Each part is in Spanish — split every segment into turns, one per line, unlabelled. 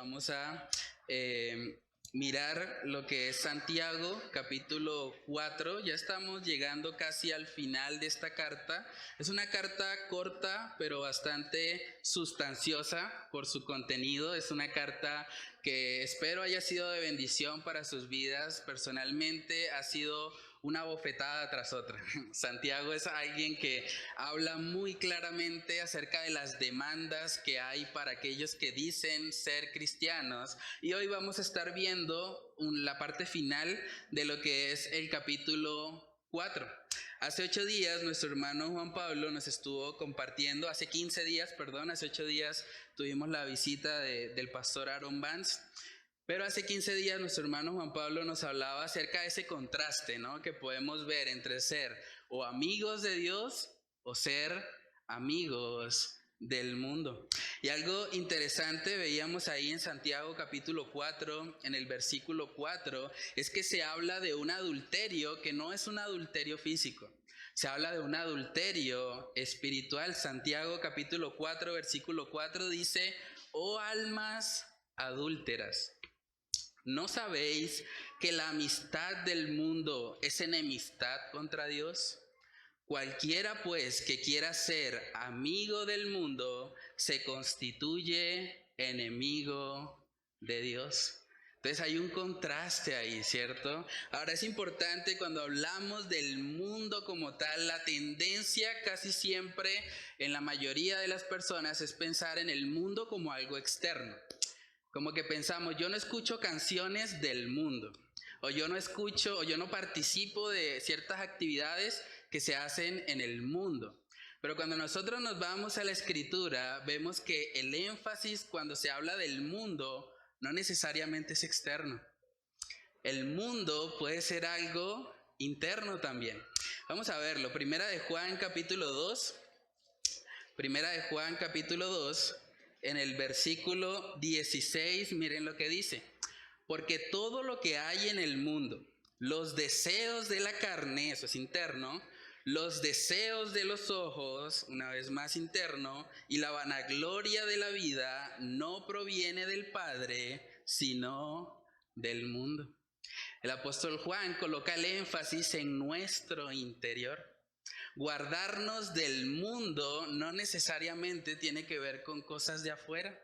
vamos a mirar lo que es Santiago, capítulo 4. Ya estamos llegando casi al final de esta carta. Es una carta corta, pero bastante sustanciosa por su contenido. Es una carta que espero haya sido de bendición para sus vidas. Personalmente ha sido una bofetada tras otra. Santiago es alguien que habla muy claramente acerca de las demandas que hay para aquellos que dicen ser cristianos, y hoy vamos a estar viendo la parte final de lo que es el capítulo 4. Hace 8 días nuestro hermano Juan Pablo nos estuvo compartiendo, hace 8 días tuvimos la visita del pastor Aaron Vance. Pero hace 15 días nuestro hermano Juan Pablo nos hablaba acerca de ese contraste, ¿no?, que podemos ver entre ser o amigos de Dios o ser amigos del mundo. Y algo interesante veíamos ahí en Santiago capítulo 4, en el versículo 4, es que se habla de un adulterio que no es un adulterio físico. Se habla de un adulterio espiritual. Santiago capítulo 4, versículo 4 dice: «Oh almas adúlteras, ¿no sabéis que la amistad del mundo es enemistad contra Dios? Cualquiera pues que quiera ser amigo del mundo se constituye enemigo de Dios». Entonces hay un contraste ahí, ¿cierto? Ahora es importante, cuando hablamos del mundo como tal, la tendencia casi siempre en la mayoría de las personas es pensar en el mundo como algo externo. Como que pensamos, yo no escucho canciones del mundo, o yo no participo de ciertas actividades que se hacen en el mundo. Pero cuando nosotros nos vamos a la Escritura, vemos que el énfasis cuando se habla del mundo no necesariamente es externo. El mundo puede ser algo interno también. Vamos a verlo. Primera de Juan capítulo 2, en el versículo 16, miren lo que dice: «Porque todo lo que hay en el mundo, los deseos de la carne», eso es interno, «los deseos de los ojos», una vez más interno, «y la vanagloria de la vida no proviene del Padre, sino del mundo». El apóstol Juan coloca el énfasis en nuestro interior. Guardarnos del mundo no necesariamente tiene que ver con cosas de afuera.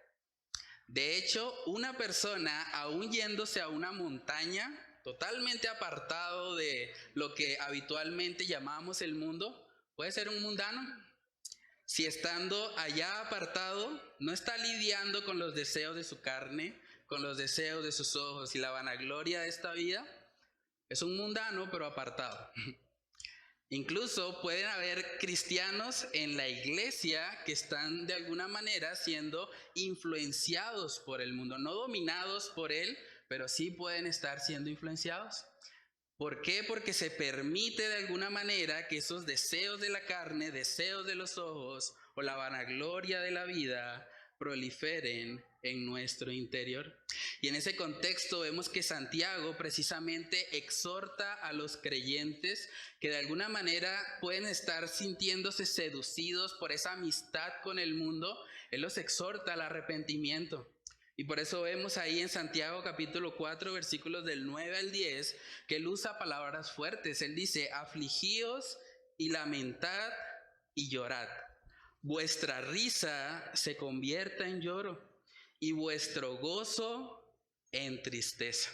De hecho, una persona, aún yéndose a una montaña, totalmente apartado de lo que habitualmente llamamos el mundo, puede ser un mundano. Si estando allá apartado, no está lidiando con los deseos de su carne, con los deseos de sus ojos y la vanagloria de esta vida, es un mundano pero apartado. Incluso pueden haber cristianos en la iglesia que están de alguna manera siendo influenciados por el mundo, no dominados por él, pero sí pueden estar siendo influenciados. ¿Por qué? Porque se permite de alguna manera que esos deseos de la carne, deseos de los ojos o la vanagloria de la vida proliferen en nuestro interior. Y en ese contexto vemos que Santiago precisamente exhorta a los creyentes que de alguna manera pueden estar sintiéndose seducidos por esa amistad con el mundo. Él los exhorta al arrepentimiento. Y por eso vemos ahí en Santiago capítulo 4, versículos del 9 al 10, que él usa palabras fuertes. Él dice: «Afligíos y lamentad y llorad. Vuestra risa se convierta en lloro y vuestro gozo en tristeza.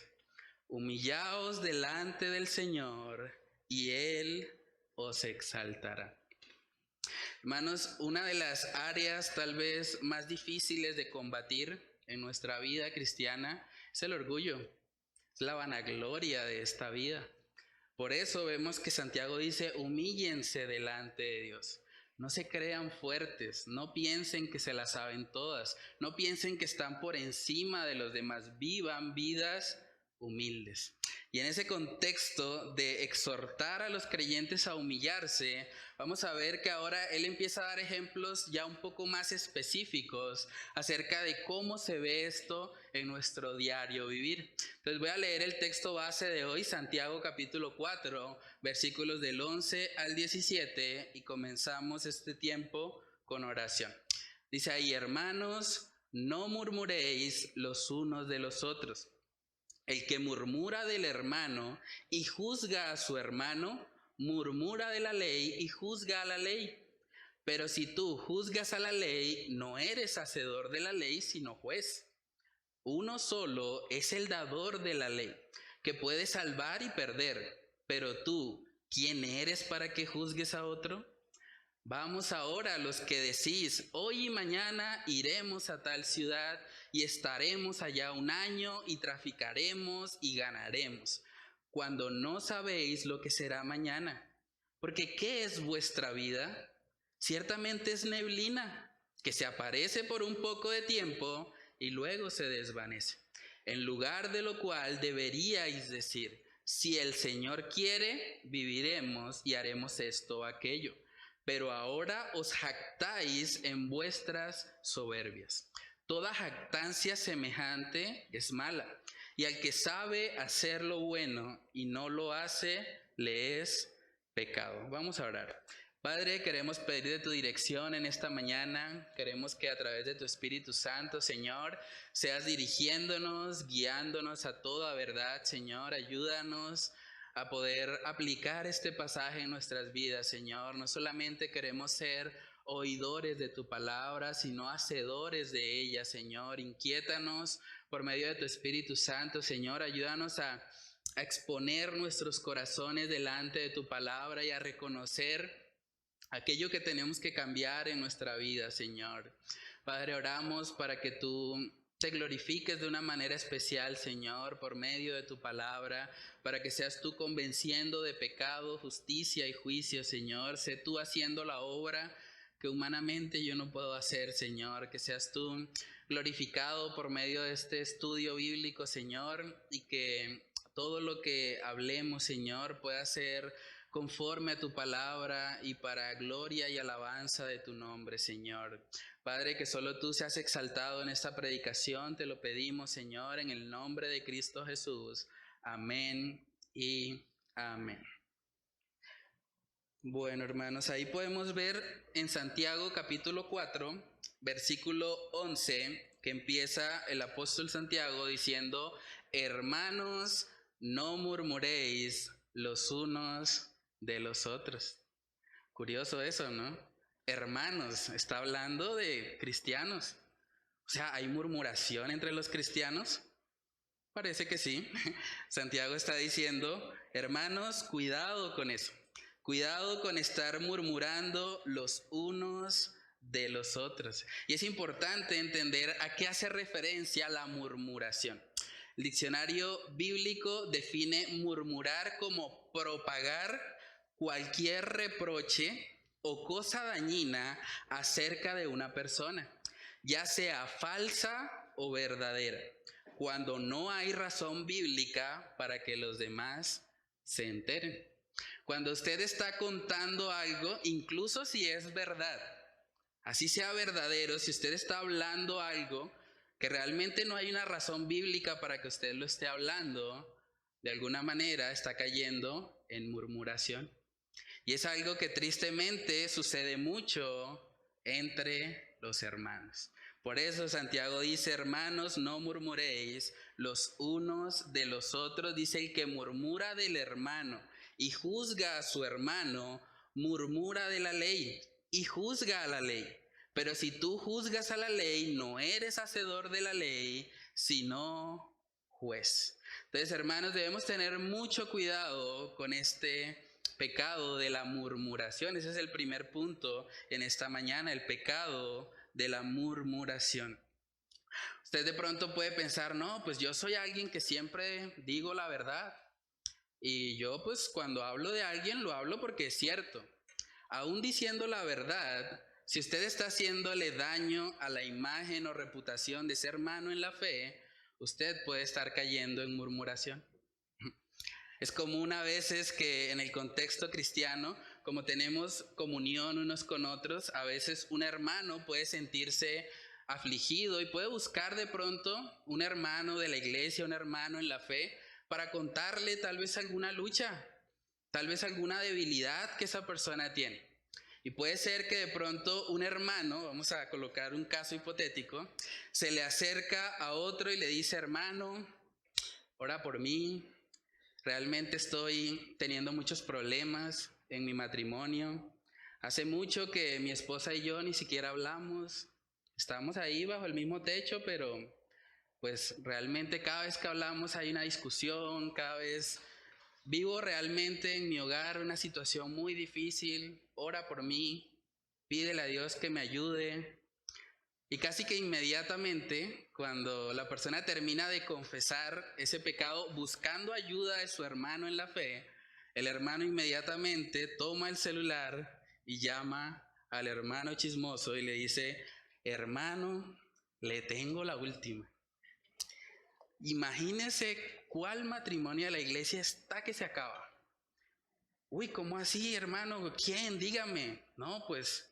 Humillaos delante del Señor y Él os exaltará». Hermanos, una de las áreas tal vez más difíciles de combatir en nuestra vida cristiana es el orgullo, es la vanagloria de esta vida. Por eso vemos que Santiago dice: humíllense delante de Dios. No se crean fuertes, no piensen que se las saben todas, no piensen que están por encima de los demás, vivan vidas humildes. Y en ese contexto de exhortar a los creyentes a humillarse, vamos a ver que ahora él empieza a dar ejemplos ya un poco más específicos acerca de cómo se ve esto en nuestro diario vivir. Entonces voy a leer el texto base de hoy, Santiago capítulo 4, versículos del 11 al 17, y comenzamos este tiempo con oración. Dice ahí: «Hermanos, no murmuréis los unos de los otros. El que murmura del hermano y juzga a su hermano, murmura de la ley y juzga a la ley. Pero si tú juzgas a la ley, no eres hacedor de la ley, sino juez. Uno solo es el dador de la ley, que puede salvar y perder. Pero tú, ¿quién eres para que juzgues a otro? Vamos ahora los que decís, hoy y mañana iremos a tal ciudad y estaremos allá un año y traficaremos y ganaremos, cuando no sabéis lo que será mañana. Porque ¿qué es vuestra vida? Ciertamente es neblina, que se aparece por un poco de tiempo y luego se desvanece. En lugar de lo cual deberíais decir, si el Señor quiere, viviremos y haremos esto o aquello. Pero ahora os jactáis en vuestras soberbias. Toda jactancia semejante es mala, y al que sabe hacer lo bueno y no lo hace, le es pecado. Vamos a orar. Padre, queremos pedir de tu dirección en esta mañana. Queremos que a través de tu Espíritu Santo, Señor, seas dirigiéndonos, guiándonos a toda verdad, Señor. Ayúdanos a poder aplicar este pasaje en nuestras vidas, Señor. No solamente queremos ser oidores de tu palabra, sino hacedores de ella, Señor. Inquiétanos por medio de tu Espíritu Santo, Señor. Ayúdanos a exponer nuestros corazones delante de tu palabra y a reconocer aquello que tenemos que cambiar en nuestra vida, Señor. Padre, oramos para que tú te glorifiques de una manera especial, Señor, por medio de tu palabra, para que seas tú convenciendo de pecado, justicia y juicio, Señor. Sé tú haciendo la obra que humanamente yo no puedo hacer, Señor. Que seas tú glorificado por medio de este estudio bíblico, Señor, y que todo lo que hablemos, Señor, pueda ser conforme a tu palabra y para gloria y alabanza de tu nombre, Señor. Padre, que solo tú seas exaltado en esta predicación, te lo pedimos, Señor, en el nombre de Cristo Jesús. Amén y amén. Bueno, hermanos, ahí podemos ver en Santiago capítulo 4, versículo 11, que empieza el apóstol Santiago diciendo, hermanos, no murmuréis los unos de los otros. Curioso eso, ¿no? Hermanos, está hablando de cristianos. O sea, ¿hay murmuración entre los cristianos? Parece que sí. Santiago está diciendo, hermanos, cuidado con eso. Cuidado con estar murmurando los unos de los otros. Y es importante entender a qué hace referencia la murmuración. El diccionario bíblico define murmurar como propagar cualquier reproche o cosa dañina acerca de una persona, ya sea falsa o verdadera, cuando no hay razón bíblica para que los demás se enteren. Cuando usted está contando algo, incluso si es verdad, así sea verdadero, si usted está hablando algo que realmente no hay una razón bíblica para que usted lo esté hablando, de alguna manera está cayendo en murmuración. Y es algo que tristemente sucede mucho entre los hermanos. Por eso Santiago dice, hermanos, no murmuréis los unos de los otros. Dice, el que murmura del hermano y juzga a su hermano, murmura de la ley y juzga a la ley. Pero si tú juzgas a la ley, no eres hacedor de la ley, sino juez. Entonces, hermanos, debemos tener mucho cuidado con este pecado de la murmuración. Ese es el primer punto en esta mañana, el pecado de la murmuración. Usted de pronto puede pensar, no, pues yo soy alguien que siempre digo la verdad. Y yo pues cuando hablo de alguien lo hablo porque es cierto. Aún diciendo la verdad, si usted está haciéndole daño a la imagen o reputación de ese hermano en la fe, usted puede estar cayendo en murmuración. Es común a veces que en el contexto cristiano, como tenemos comunión unos con otros, a veces un hermano puede sentirse afligido y puede buscar de pronto un hermano de la iglesia, un hermano en la fe, para contarle tal vez alguna lucha, tal vez alguna debilidad que esa persona tiene. Y puede ser que de pronto un hermano, vamos a colocar un caso hipotético, se le acerca a otro y le dice: hermano, ora por mí, realmente estoy teniendo muchos problemas en mi matrimonio. Hace mucho que mi esposa y yo ni siquiera hablamos. Estamos ahí bajo el mismo techo, pero pues realmente cada vez que hablamos hay una discusión, cada vez vivo realmente en mi hogar una situación muy difícil. Ora por mí, pídele a Dios que me ayude. Y casi que inmediatamente, cuando la persona termina de confesar ese pecado buscando ayuda de su hermano en la fe, el hermano inmediatamente toma el celular y llama al hermano chismoso y le dice: hermano, le tengo la última. Imagínese cuál matrimonio de la iglesia está que se acaba. Uy, ¿cómo así, hermano? ¿Quién? Dígame. No, pues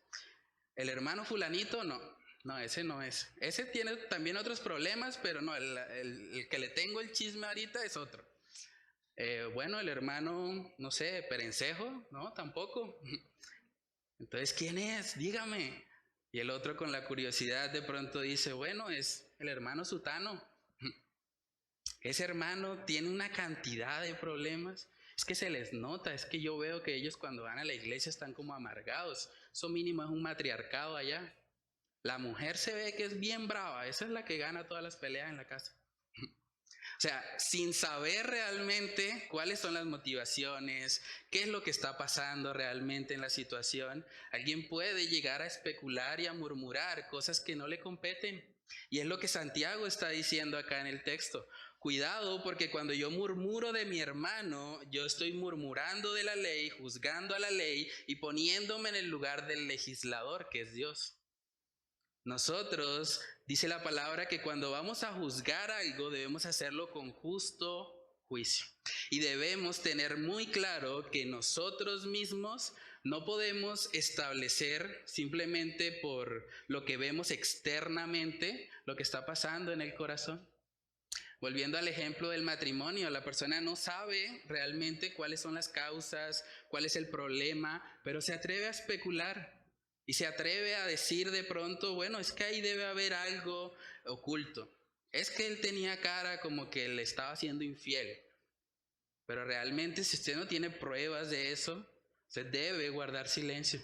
el hermano fulanito, no, ese no es. Ese tiene también otros problemas, pero no, el que le tengo el chisme ahorita es otro. Bueno, el hermano, no sé, Perencejo, no, tampoco. Entonces, ¿quién es? Dígame. Y el otro con la curiosidad de pronto dice: bueno, es el hermano Sutano. Ese hermano tiene una cantidad de problemas. Es que se les nota, es que yo veo que ellos cuando van a la iglesia están como amargados. Eso mínimo es un matriarcado allá. La mujer se ve que es bien brava, esa es la que gana todas las peleas en la casa. O sea, sin saber realmente cuáles son las motivaciones, qué es lo que está pasando realmente en la situación, alguien puede llegar a especular y a murmurar cosas que no le competen. Y es lo que Santiago está diciendo acá en el texto. Cuidado, porque cuando yo murmuro de mi hermano, yo estoy murmurando de la ley, juzgando a la ley y poniéndome en el lugar del legislador, que es Dios. Nosotros, dice la palabra, que cuando vamos a juzgar algo debemos hacerlo con justo juicio. Y debemos tener muy claro que nosotros mismos no podemos establecer simplemente por lo que vemos externamente lo que está pasando en el corazón. Volviendo al ejemplo del matrimonio, la persona no sabe realmente cuáles son las causas, cuál es el problema, pero se atreve a especular. Y se atreve a decir de pronto: bueno, es que ahí debe haber algo oculto. Es que él tenía cara como que le estaba siendo infiel. Pero realmente, si usted no tiene pruebas de eso, usted debe guardar silencio.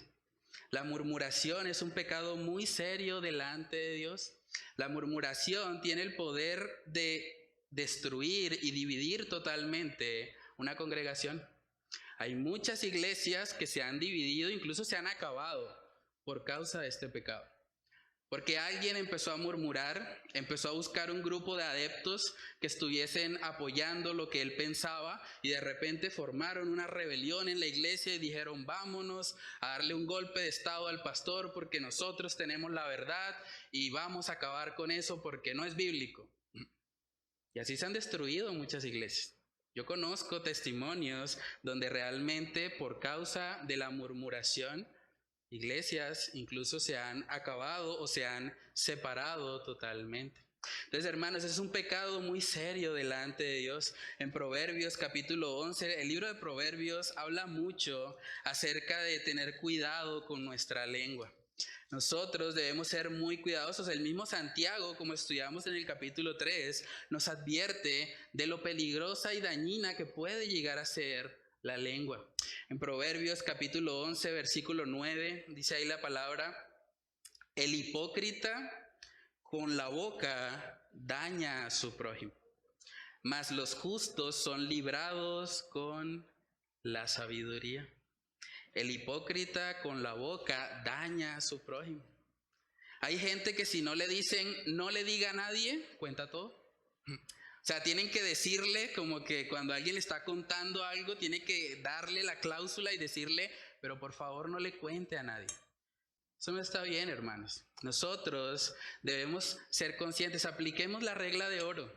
La murmuración es un pecado muy serio delante de Dios. La murmuración tiene el poder de destruir y dividir totalmente una congregación. Hay muchas iglesias que se han dividido, incluso se han acabado por causa de este pecado. Porque alguien empezó a murmurar, empezó a buscar un grupo de adeptos que estuviesen apoyando lo que él pensaba y de repente formaron una rebelión en la iglesia y dijeron: vámonos a darle un golpe de estado al pastor porque nosotros tenemos la verdad y vamos a acabar con eso porque no es bíblico. Y así se han destruido muchas iglesias. Yo conozco testimonios donde realmente por causa de la murmuración, iglesias incluso se han acabado o se han separado totalmente. Entonces, hermanos, es un pecado muy serio delante de Dios. En Proverbios capítulo 11, el libro de Proverbios habla mucho acerca de tener cuidado con nuestra lengua. Nosotros debemos ser muy cuidadosos. El mismo Santiago, como estudiamos en el capítulo 3, nos advierte de lo peligrosa y dañina que puede llegar a ser la lengua. En Proverbios capítulo 11, versículo 9, dice ahí la palabra: el hipócrita con la boca daña a su prójimo, mas los justos son librados con la sabiduría. El hipócrita con la boca daña a su prójimo. Hay gente que si no le dicen no le diga a nadie, cuenta todo. O sea, tienen que decirle, como que cuando alguien le está contando algo, tiene que darle la cláusula y decirle: pero por favor no le cuente a nadie. Eso no está bien, hermanos. Nosotros debemos ser conscientes, apliquemos la regla de oro.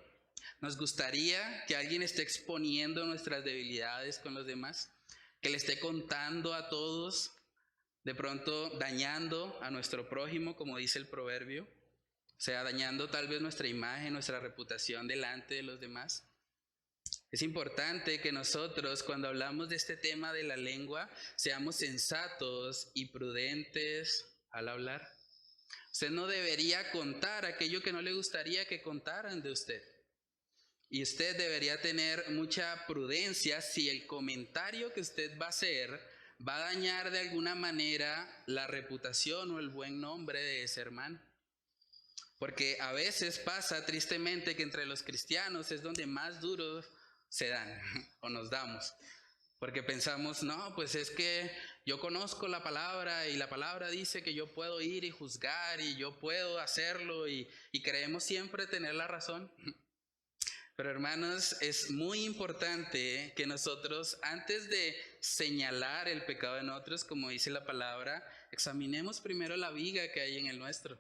¿Nos gustaría que alguien esté exponiendo nuestras debilidades con los demás? Que le esté contando a todos, de pronto dañando a nuestro prójimo, como dice el proverbio, o sea, dañando tal vez nuestra imagen, nuestra reputación delante de los demás. Es importante que nosotros, cuando hablamos de este tema de la lengua, seamos sensatos y prudentes al hablar. Usted no debería contar aquello que no le gustaría que contaran de usted. Y usted debería tener mucha prudencia si el comentario que usted va a hacer va a dañar de alguna manera la reputación o el buen nombre de ese hermano. Porque a veces pasa tristemente que entre los cristianos es donde más duros se dan o nos damos. Porque pensamos, no, pues es que yo conozco la palabra y la palabra dice que yo puedo ir y juzgar y yo puedo hacerlo y creemos siempre tener la razón. Pero hermanos, es muy importante que nosotros, antes de señalar el pecado en otros, como dice la palabra, examinemos primero la viga que hay en el nuestro.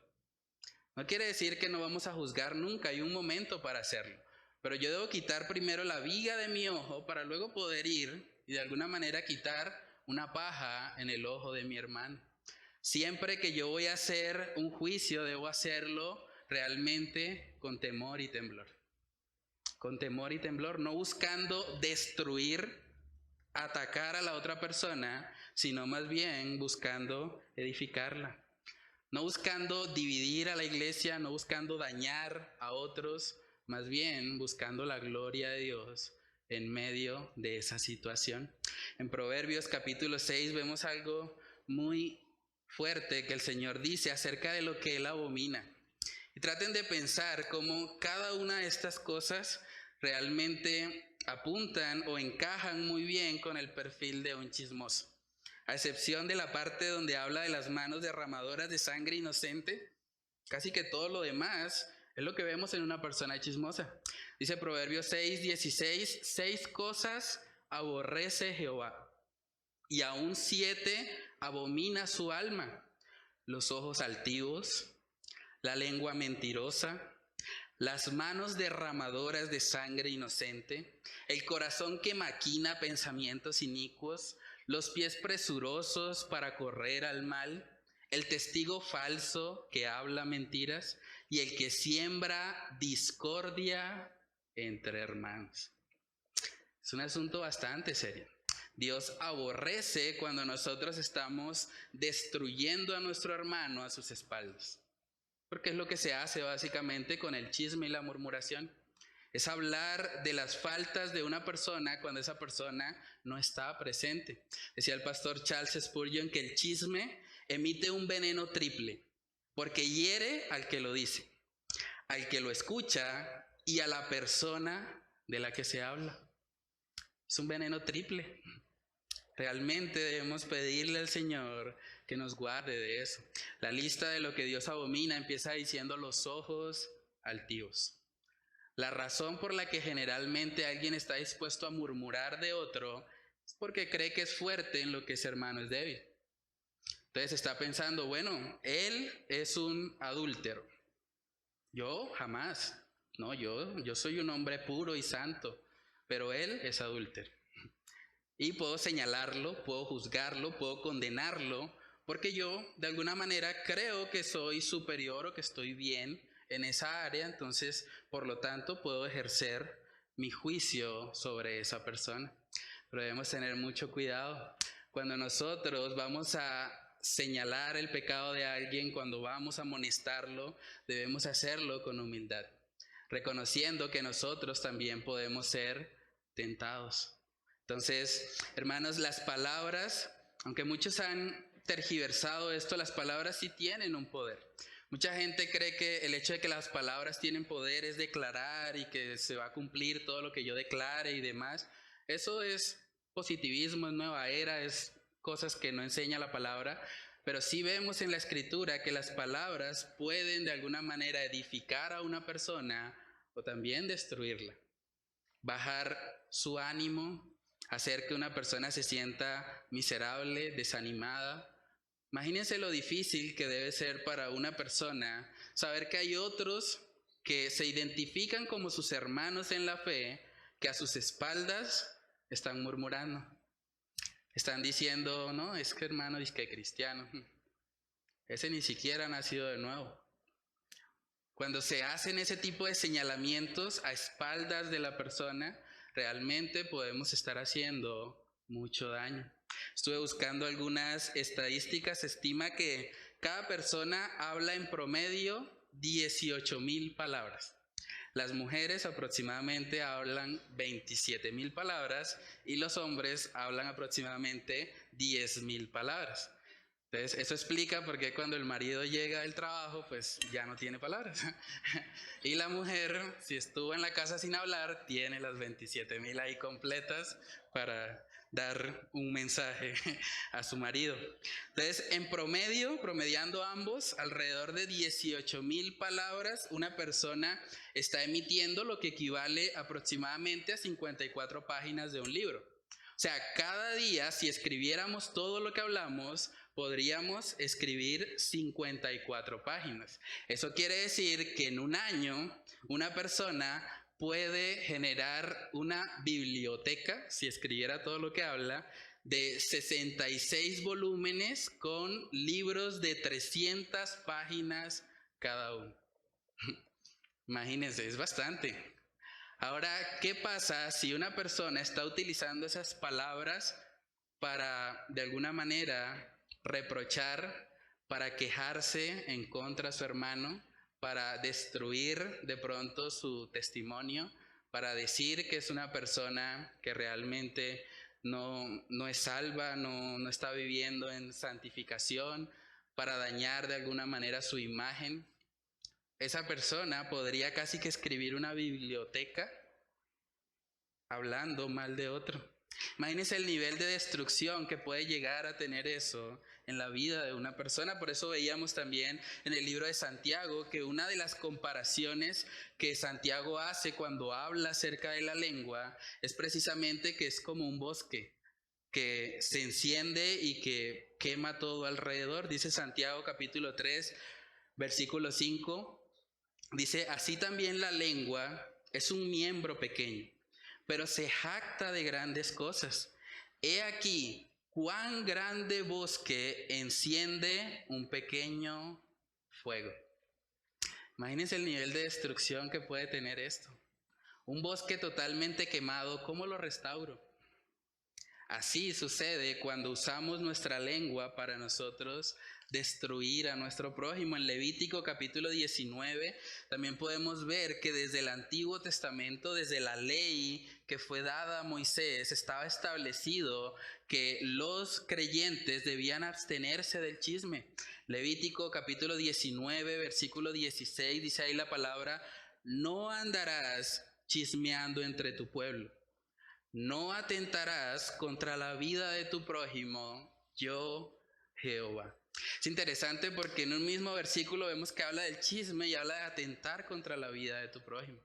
No quiere decir que no vamos a juzgar nunca, hay un momento para hacerlo. Pero yo debo quitar primero la viga de mi ojo para luego poder ir y de alguna manera quitar una paja en el ojo de mi hermano. Siempre que yo voy a hacer un juicio, debo hacerlo realmente con temor y temblor. Con temor y temblor, no buscando destruir, atacar a la otra persona, sino más bien buscando edificarla. No buscando dividir a la iglesia, no buscando dañar a otros, más bien buscando la gloria de Dios en medio de esa situación. En Proverbios capítulo 6 vemos algo muy fuerte que el Señor dice acerca de lo que Él abomina. Y traten de pensar cómo cada una de estas cosas realmente apuntan o encajan muy bien con el perfil de un chismoso. A excepción de la parte donde habla de las manos derramadoras de sangre inocente, casi que todo lo demás es lo que vemos en una persona chismosa. Dice Proverbios 6:16, 6 cosas aborrece Jehová, y aún 7 abomina su alma: los ojos altivos, la lengua mentirosa, las manos derramadoras de sangre inocente, el corazón que maquina pensamientos inicuos, los pies presurosos para correr al mal, el testigo falso que habla mentiras y el que siembra discordia entre hermanos. Es un asunto bastante serio. Dios aborrece cuando nosotros estamos destruyendo a nuestro hermano a sus espaldas. Porque es lo que se hace básicamente con el chisme y la murmuración. Es hablar de las faltas de una persona cuando esa persona no está presente. Decía el pastor Charles Spurgeon que el chisme emite un veneno triple, porque hiere al que lo dice, al que lo escucha y a la persona de la que se habla. Es un veneno triple. Realmente debemos pedirle al Señor que nos guarde de eso. La lista de lo que Dios abomina empieza diciendo los ojos altivos. La razón por la que generalmente alguien está dispuesto a murmurar de otro es porque cree que es fuerte en lo que ese hermano es débil. Entonces está pensando, bueno, él es un adúltero. Yo jamás. No, yo soy un hombre puro y santo, pero él es adúltero. Y puedo señalarlo, puedo juzgarlo, puedo condenarlo, porque yo de alguna manera creo que soy superior o que estoy bien en esa área, entonces por lo tanto puedo ejercer mi juicio sobre esa persona. Pero debemos tener mucho cuidado. Cuando nosotros vamos a señalar el pecado de alguien, cuando vamos a amonestarlo, debemos hacerlo con humildad, reconociendo que nosotros también podemos ser tentados. Entonces, hermanos, las palabras, aunque muchos han tergiversado esto, las palabras sí tienen un poder. Mucha gente cree que el hecho de que las palabras tienen poder es declarar y que se va a cumplir todo lo que yo declare y demás. Eso es positivismo, es nueva era, es cosas que no enseña la palabra. Pero sí vemos en la Escritura que las palabras pueden de alguna manera edificar a una persona o también destruirla, bajar su ánimo, hacer que una persona se sienta miserable, desanimada. Imagínense lo difícil que debe ser para una persona saber que hay otros que se identifican como sus hermanos en la fe, que a sus espaldas están murmurando. Están diciendo, no, es que hermano, es que cristiano. Ese ni siquiera ha nacido de nuevo. Cuando se hacen ese tipo de señalamientos a espaldas de la persona, realmente podemos estar haciendo mucho daño. Estuve buscando algunas estadísticas, se estima que cada persona habla en promedio 18,000 palabras. Las mujeres aproximadamente hablan 27,000 palabras y los hombres hablan aproximadamente 10,000 palabras. Entonces, eso explica por qué cuando el marido llega del trabajo, pues ya no tiene palabras. Y la mujer, si estuvo en la casa sin hablar, tiene las 27,000 ahí completas para dar un mensaje a su marido. Entonces, en promedio, promediando ambos, alrededor de 18,000 palabras, una persona está emitiendo, lo que equivale aproximadamente a 54 páginas de un libro. O sea, cada día, si escribiéramos todo lo que hablamos, podríamos escribir 54 páginas. Eso quiere decir que en un año una persona puede generar una biblioteca, si escribiera todo lo que habla, de 66 volúmenes con libros de 300 páginas cada uno. Imagínense, es bastante. Ahora, ¿qué pasa si una persona está utilizando esas palabras para, de alguna manera, reprochar, para quejarse en contra de su hermano, para destruir de pronto su testimonio, para decir que es una persona que realmente no es salva, no está viviendo en santificación, para dañar de alguna manera su imagen? Esa persona podría casi que escribir una biblioteca hablando mal de otro. Imagínense el nivel de destrucción que puede llegar a tener eso en la vida de una persona. Por eso veíamos también en el libro de Santiago que una de las comparaciones que Santiago hace cuando habla acerca de la lengua es precisamente que es como un bosque que se enciende y que quema todo alrededor. Dice Santiago capítulo 3, versículo 5, dice: así también la lengua es un miembro pequeño, pero se jacta de grandes cosas. He aquí cuán grande bosque enciende un pequeño fuego. Imagínense el nivel de destrucción que puede tener esto. Un bosque totalmente quemado, ¿cómo lo restauro? Así sucede cuando usamos nuestra lengua para nosotros destruir a nuestro prójimo. En Levítico capítulo 19 también podemos ver que desde el Antiguo Testamento, desde la ley que fue dada a Moisés, estaba establecido que los creyentes debían abstenerse del chisme. Levítico capítulo 19, versículo 16, dice ahí la palabra: no andarás chismeando entre tu pueblo. No atentarás contra la vida de tu prójimo, yo Jehová. Es interesante porque en un mismo versículo vemos que habla del chisme y habla de atentar contra la vida de tu prójimo.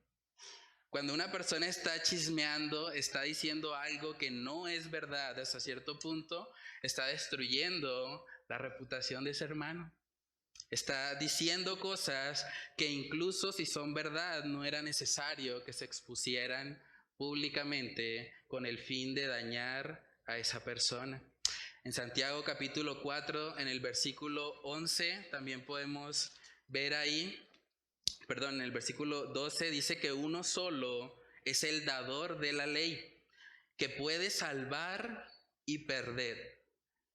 Cuando una persona está chismeando, está diciendo algo que no es verdad, hasta cierto punto está destruyendo la reputación de ese hermano. Está diciendo cosas que incluso si son verdad, no era necesario que se expusieran públicamente con el fin de dañar a esa persona. En Santiago capítulo 4, en el versículo 11, también podemos ver ahí, en el versículo 12 dice que uno solo es el dador de la ley, que puede salvar y perder.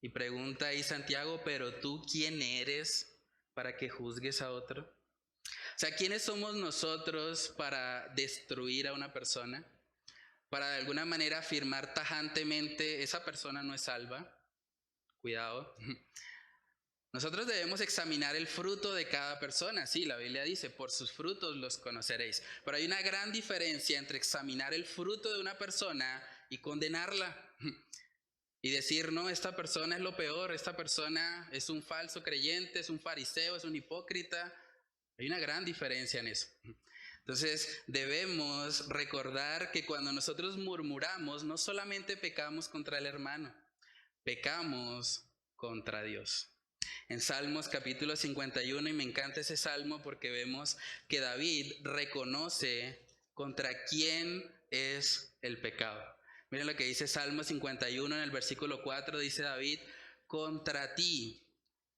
Y pregunta ahí Santiago: ¿pero tú quién eres para que juzgues a otro? O sea, ¿quiénes somos nosotros para destruir a una persona? Para de alguna manera afirmar tajantemente: esa persona no es salva. Cuidado. Nosotros debemos examinar el fruto de cada persona. Sí, la Biblia dice: por sus frutos los conoceréis. Pero hay una gran diferencia entre examinar el fruto de una persona y condenarla. Y decir: no, esta persona es lo peor, esta persona es un falso creyente, es un fariseo, es un hipócrita. Hay una gran diferencia en eso. Entonces debemos recordar que cuando nosotros murmuramos, no solamente pecamos contra el hermano, pecamos contra Dios. En Salmos capítulo 51, y me encanta ese salmo porque vemos que David reconoce contra quién es el pecado. Miren lo que dice Salmo 51 en el versículo 4, dice David: contra ti,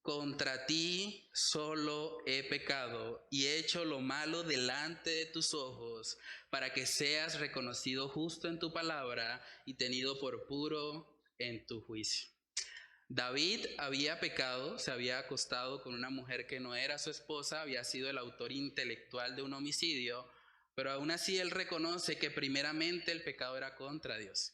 contra ti solo he pecado y he hecho lo malo delante de tus ojos, para que seas reconocido justo en tu palabra y tenido por puro en tu juicio. David había pecado, se había acostado con una mujer que no era su esposa, había sido el autor intelectual de un homicidio, pero aún así él reconoce que primeramente el pecado era contra Dios.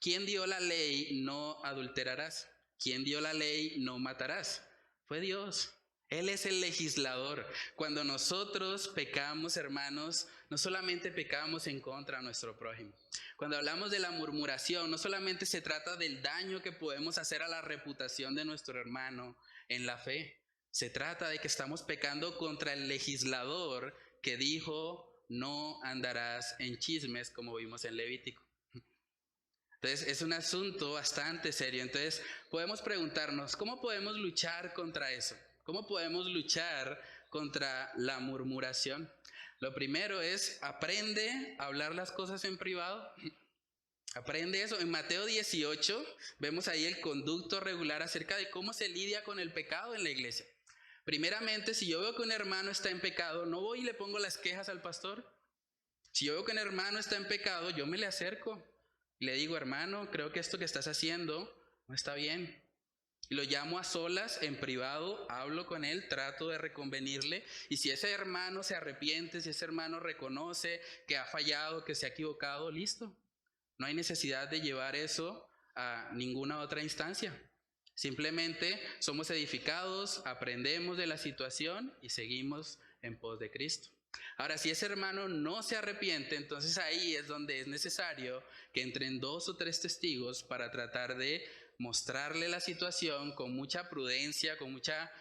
¿Quién dio la ley no adulterarás? ¿Quién dio la ley no matarás? Fue Dios. Él es el legislador. Cuando nosotros pecamos, hermanos, no solamente pecamos en contra de nuestro prójimo. Cuando hablamos de la murmuración, no solamente se trata del daño que podemos hacer a la reputación de nuestro hermano en la fe. Se trata de que estamos pecando contra el legislador que dijo, no andarás en chismes, como vimos en Levítico. Entonces es un asunto bastante serio. Entonces podemos preguntarnos, ¿cómo podemos luchar contra eso? ¿Cómo podemos luchar contra la murmuración? Lo primero es, aprende a hablar las cosas en privado. Aprende eso. En Mateo 18 vemos ahí el conducto regular acerca de cómo se lidia con el pecado en la iglesia. Primeramente, si yo veo que un hermano está en pecado, no voy y le pongo las quejas al pastor. Si yo veo que un hermano está en pecado, yo me le acerco. Le digo, hermano, creo que esto que estás haciendo no está bien. Y lo llamo a solas, en privado, hablo con él, trato de reconvenirle. Y si ese hermano se arrepiente, si ese hermano reconoce que ha fallado, que se ha equivocado, listo. No hay necesidad de llevar eso a ninguna otra instancia. Simplemente somos edificados, aprendemos de la situación y seguimos en pos de Cristo. Ahora, si ese hermano no se arrepiente, entonces ahí es donde es necesario que entren 2 o 3 testigos para tratar de mostrarle la situación con mucha prudencia, con mucha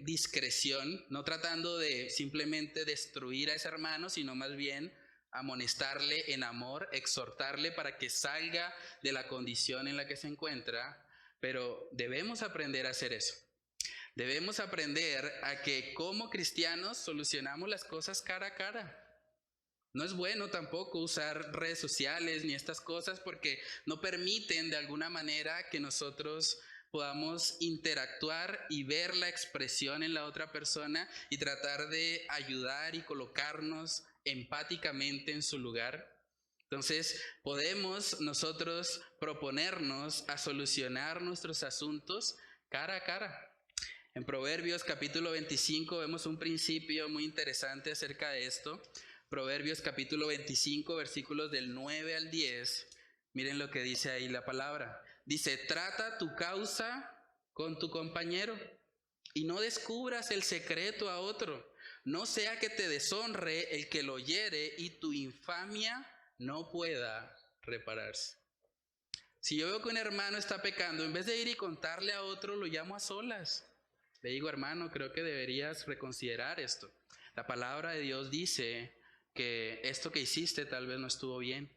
discreción, no tratando de simplemente destruir a ese hermano, sino más bien amonestarle en amor, exhortarle para que salga de la condición en la que se encuentra, pero debemos aprender a hacer eso. Debemos aprender a que como cristianos solucionamos las cosas cara a cara. No es bueno tampoco usar redes sociales ni estas cosas porque no permiten de alguna manera que nosotros podamos interactuar y ver la expresión en la otra persona y tratar de ayudar y colocarnos empáticamente en su lugar. Entonces, podemos nosotros proponernos a solucionar nuestros asuntos cara a cara. En Proverbios capítulo 25 vemos un principio muy interesante acerca de esto. Proverbios capítulo 25, versículos del 9 al 10. Miren lo que dice ahí la palabra. Dice, trata tu causa con tu compañero y no descubras el secreto a otro. No sea que te deshonre el que lo oyere y tu infamia no pueda repararse. Si yo veo que un hermano está pecando, en vez de ir y contarle a otro, lo llamo a solas. Le digo, hermano, creo que deberías reconsiderar esto. La palabra de Dios dice que esto que hiciste tal vez no estuvo bien.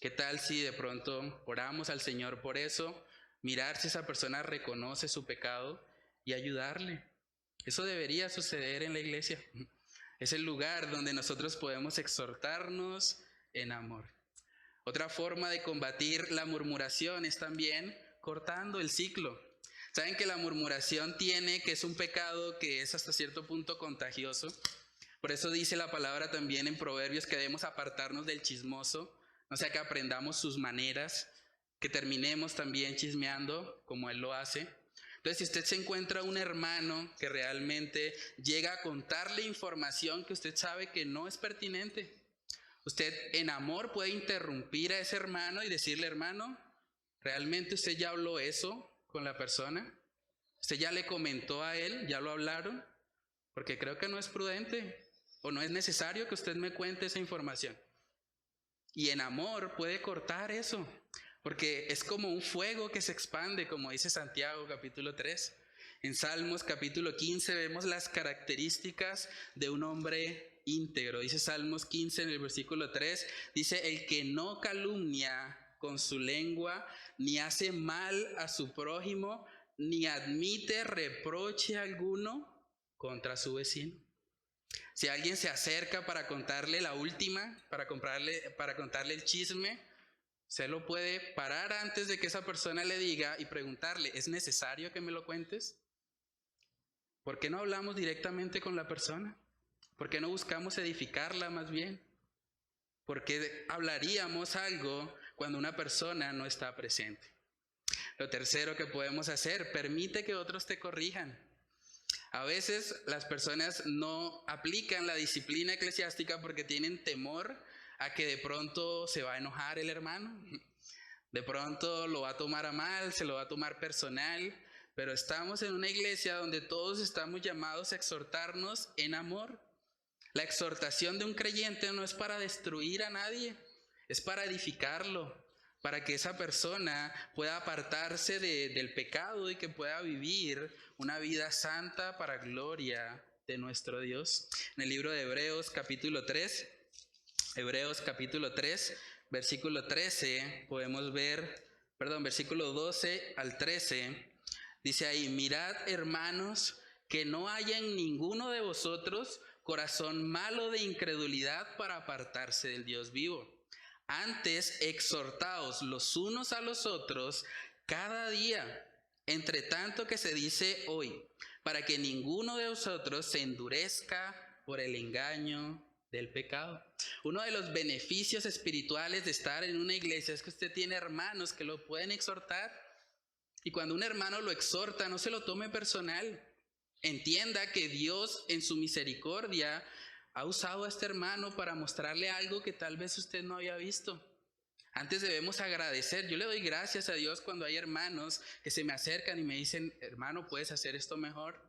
¿Qué tal si de pronto oramos al Señor por eso? Mirar si esa persona reconoce su pecado y ayudarle. Eso debería suceder en la iglesia. Es el lugar donde nosotros podemos exhortarnos en amor. Otra forma de combatir la murmuración es también cortando el ciclo. Saben que la murmuración que es un pecado que es hasta cierto punto contagioso. Por eso dice la palabra también en Proverbios que debemos apartarnos del chismoso, no sea que aprendamos sus maneras, que terminemos también chismeando como él lo hace. Entonces, si usted se encuentra un hermano que realmente llega a contarle información que usted sabe que no es pertinente, usted en amor puede interrumpir a ese hermano y decirle, hermano, ¿realmente usted ya habló eso con la persona? ¿Usted ya le comentó a él? ¿Ya lo hablaron? Porque creo que no es prudente o no es necesario que usted me cuente esa información. Y en amor puede cortar eso, porque es como un fuego que se expande, como dice Santiago capítulo 3. En Salmos capítulo 15 vemos las características de un hombre íntegro. Dice Salmos 15 en el versículo 3, dice, el que no calumnia con su lengua, ni hace mal a su prójimo, ni admite reproche alguno contra su vecino. Si alguien se acerca para contarle la última, para contarle el chisme, se lo puede parar antes de que esa persona le diga y preguntarle, ¿es necesario que me lo cuentes? ¿Por qué no hablamos directamente con la persona? ¿Por qué no buscamos edificarla más bien? ¿Por qué hablaríamos algo cuando una persona no está presente? Lo tercero que podemos hacer, permite que otros te corrijan. A veces las personas no aplican la disciplina eclesiástica porque tienen temor a que de pronto se va a enojar el hermano. De pronto lo va a tomar a mal, se lo va a tomar personal, pero estamos en una iglesia donde todos estamos llamados a exhortarnos en amor. La exhortación de un creyente no es para destruir a nadie, es para edificarlo, para que esa persona pueda apartarse del pecado y que pueda vivir una vida santa para gloria de nuestro Dios. En el libro de Hebreos capítulo 3, versículo 13, podemos ver, versículo 12 al 13, dice ahí: mirad, hermanos, que no haya en ninguno de vosotros corazón malo de incredulidad para apartarse del Dios vivo. Antes, exhortaos los unos a los otros cada día, entre tanto que se dice hoy, para que ninguno de vosotros se endurezca por el engaño del pecado. Uno de los beneficios espirituales de estar en una iglesia es que usted tiene hermanos que lo pueden exhortar. Y cuando un hermano lo exhorta, no se lo tome personal. Entienda que Dios en su misericordia ha usado a este hermano para mostrarle algo que tal vez usted no había visto. Antes debemos agradecer. Yo le doy gracias a Dios cuando hay hermanos que se me acercan y me dicen: hermano, ¿puedes hacer esto mejor?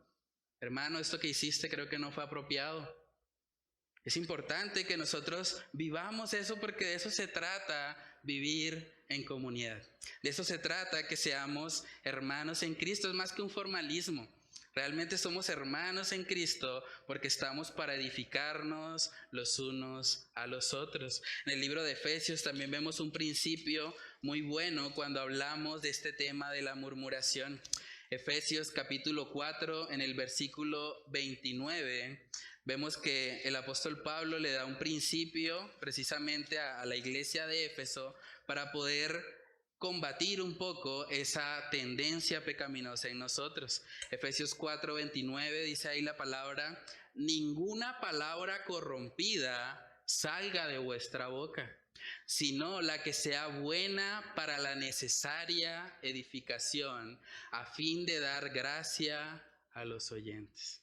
Hermano, esto que hiciste creo que no fue apropiado. Es importante que nosotros vivamos eso, porque de eso se trata vivir en comunidad. De eso se trata que seamos hermanos en Cristo. Es más que un formalismo. Realmente somos hermanos en Cristo porque estamos para edificarnos los unos a los otros. En el libro de Efesios también vemos un principio muy bueno cuando hablamos de este tema de la murmuración. Efesios capítulo 4, en el versículo 29, vemos que el apóstol Pablo le da un principio precisamente a la iglesia de Éfeso para poder combatir un poco esa tendencia pecaminosa en nosotros. Efesios 4:29 dice ahí la palabra: ninguna palabra corrompida salga de vuestra boca, sino la que sea buena para la necesaria edificación, a fin de dar gracia a los oyentes.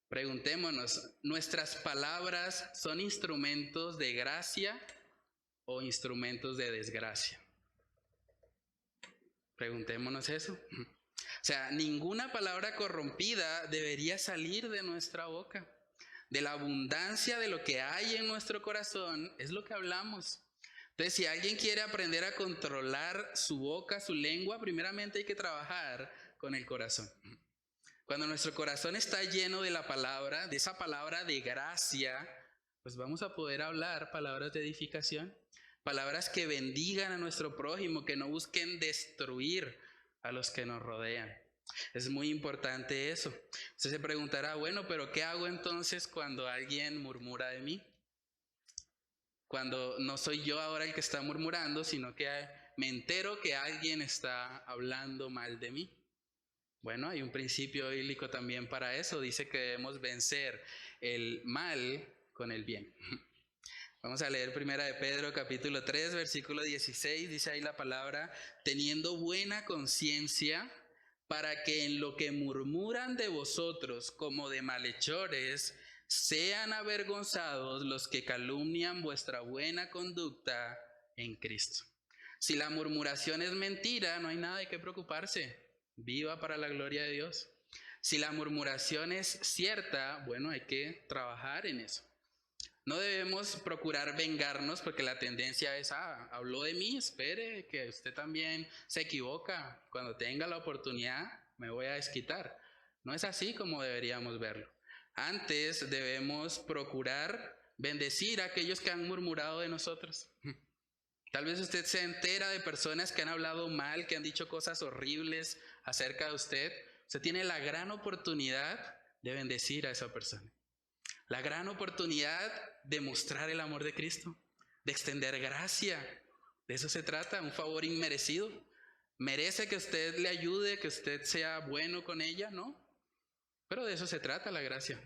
Preguntémonos, ¿nuestras palabras son instrumentos de gracia o instrumentos de desgracia? Preguntémonos eso. O sea, ninguna palabra corrompida debería salir de nuestra boca. De la abundancia de lo que hay en nuestro corazón es lo que hablamos. Entonces, si alguien quiere aprender a controlar su boca, su lengua, primeramente hay que trabajar con el corazón. Cuando nuestro corazón está lleno de la palabra, de esa palabra de gracia, pues vamos a poder hablar palabras de edificación. Palabras que bendigan a nuestro prójimo, que no busquen destruir a los que nos rodean. Es muy importante eso. Usted se preguntará: bueno, pero ¿qué hago entonces cuando alguien murmura de mí? Cuando no soy yo ahora el que está murmurando, sino que me entero que alguien está hablando mal de mí. Bueno, hay un principio bíblico también para eso. Dice que debemos vencer el mal con el bien. Vamos a leer Primera de Pedro capítulo 3, versículo 16. Dice ahí la palabra: teniendo buena conciencia, para que en lo que murmuran de vosotros como de malhechores, sean avergonzados los que calumnian vuestra buena conducta en Cristo. Si la murmuración es mentira, no hay nada de qué preocuparse. Viva para la gloria de Dios. Si la murmuración es cierta, bueno, hay que trabajar en eso. No debemos procurar vengarnos, porque la tendencia es: habló de mí, espere que usted también se equivoca. Cuando tenga la oportunidad me voy a desquitar. No es así como deberíamos verlo. Antes debemos procurar bendecir a aquellos que han murmurado de nosotros. Tal vez usted se entera de personas que han hablado mal, que han dicho cosas horribles acerca de usted. Usted tiene la gran oportunidad de bendecir a esa persona. La gran oportunidad de mostrar el amor de Cristo, de extender gracia. De eso se trata, un favor inmerecido. ¿Merece que usted le ayude, que usted sea bueno con ella? No. Pero de eso se trata la gracia.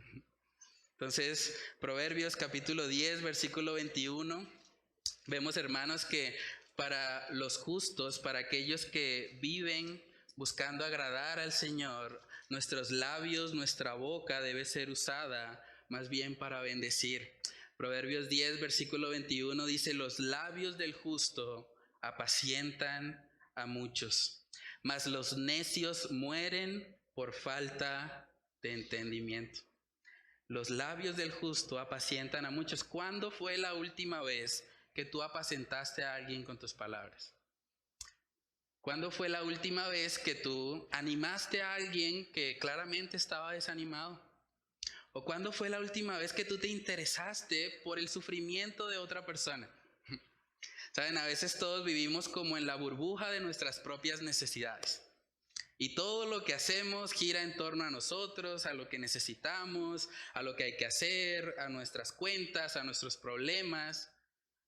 Entonces, Proverbios capítulo 10, versículo 21, vemos, hermanos, que para los justos, para aquellos que viven buscando agradar al Señor, nuestros labios, nuestra boca debe ser usada más bien para bendecir. Proverbios 10, versículo 21 dice: los labios del justo apacientan a muchos, mas los necios mueren por falta de entendimiento. Los labios del justo apacientan a muchos. ¿Cuándo fue la última vez que tú apacentaste a alguien con tus palabras? ¿Cuándo fue la última vez que tú animaste a alguien que claramente estaba desanimado? ¿O cuándo fue la última vez que tú te interesaste por el sufrimiento de otra persona? Saben, a veces todos vivimos como en la burbuja de nuestras propias necesidades. Y todo lo que hacemos gira en torno a nosotros, a lo que necesitamos, a lo que hay que hacer, a nuestras cuentas, a nuestros problemas.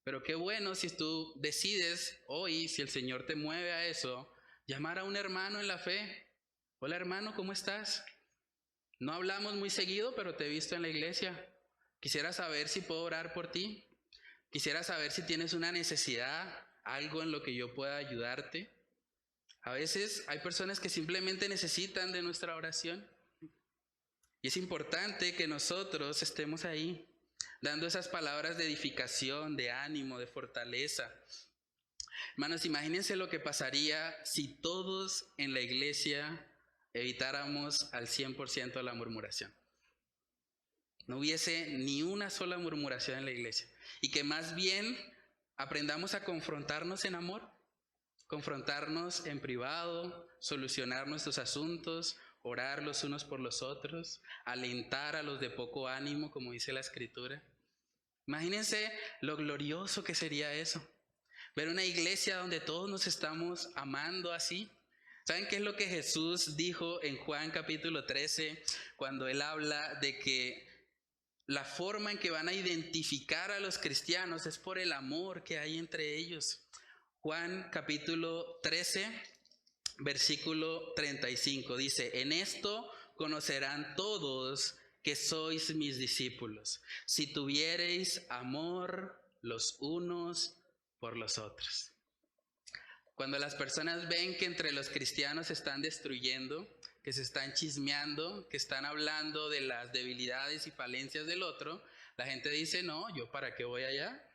Pero qué bueno si tú decides hoy, si el Señor te mueve a eso, llamar a un hermano en la fe. Hola hermano, ¿cómo estás? No hablamos muy seguido, pero te he visto en la iglesia. Quisiera saber si puedo orar por ti. Quisiera saber si tienes una necesidad, algo en lo que yo pueda ayudarte. A veces hay personas que simplemente necesitan de nuestra oración. Y es importante que nosotros estemos ahí, dando esas palabras de edificación, de ánimo, de fortaleza. Hermanos, imagínense lo que pasaría si todos en la iglesia evitáramos al 100% la murmuración. No hubiese ni una sola murmuración en la iglesia. Y que más bien aprendamos a confrontarnos en amor. Confrontarnos en privado, solucionar nuestros asuntos, orar los unos por los otros, alentar a los de poco ánimo, como dice la Escritura. Imagínense lo glorioso que sería eso. Ver una iglesia donde todos nos estamos amando así. ¿Saben qué es lo que Jesús dijo en Juan capítulo 13 cuando Él habla de que la forma en que van a identificar a los cristianos es por el amor que hay entre ellos? Juan capítulo 13, versículo 35 dice: en esto conocerán todos que sois mis discípulos, si tuviereis amor los unos por los otros. Cuando las personas ven que entre los cristianos se están destruyendo, que se están chismeando, que están hablando de las debilidades y falencias del otro, la gente dice: no, ¿yo para qué voy allá?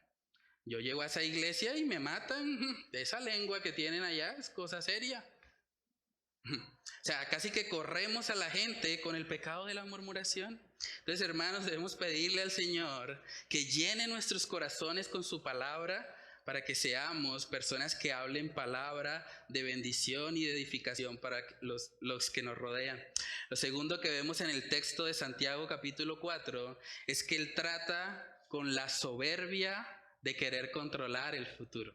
Yo llego a esa iglesia y me matan. Esa lengua que tienen allá es cosa seria. O sea, casi que corremos a la gente con el pecado de la murmuración. Entonces, hermanos, debemos pedirle al Señor que llene nuestros corazones con su palabra para que seamos personas que hablen palabra de bendición y de edificación para los que nos rodean. Lo segundo que vemos en el texto de Santiago capítulo 4 es que Él trata con la soberbia de querer controlar el futuro.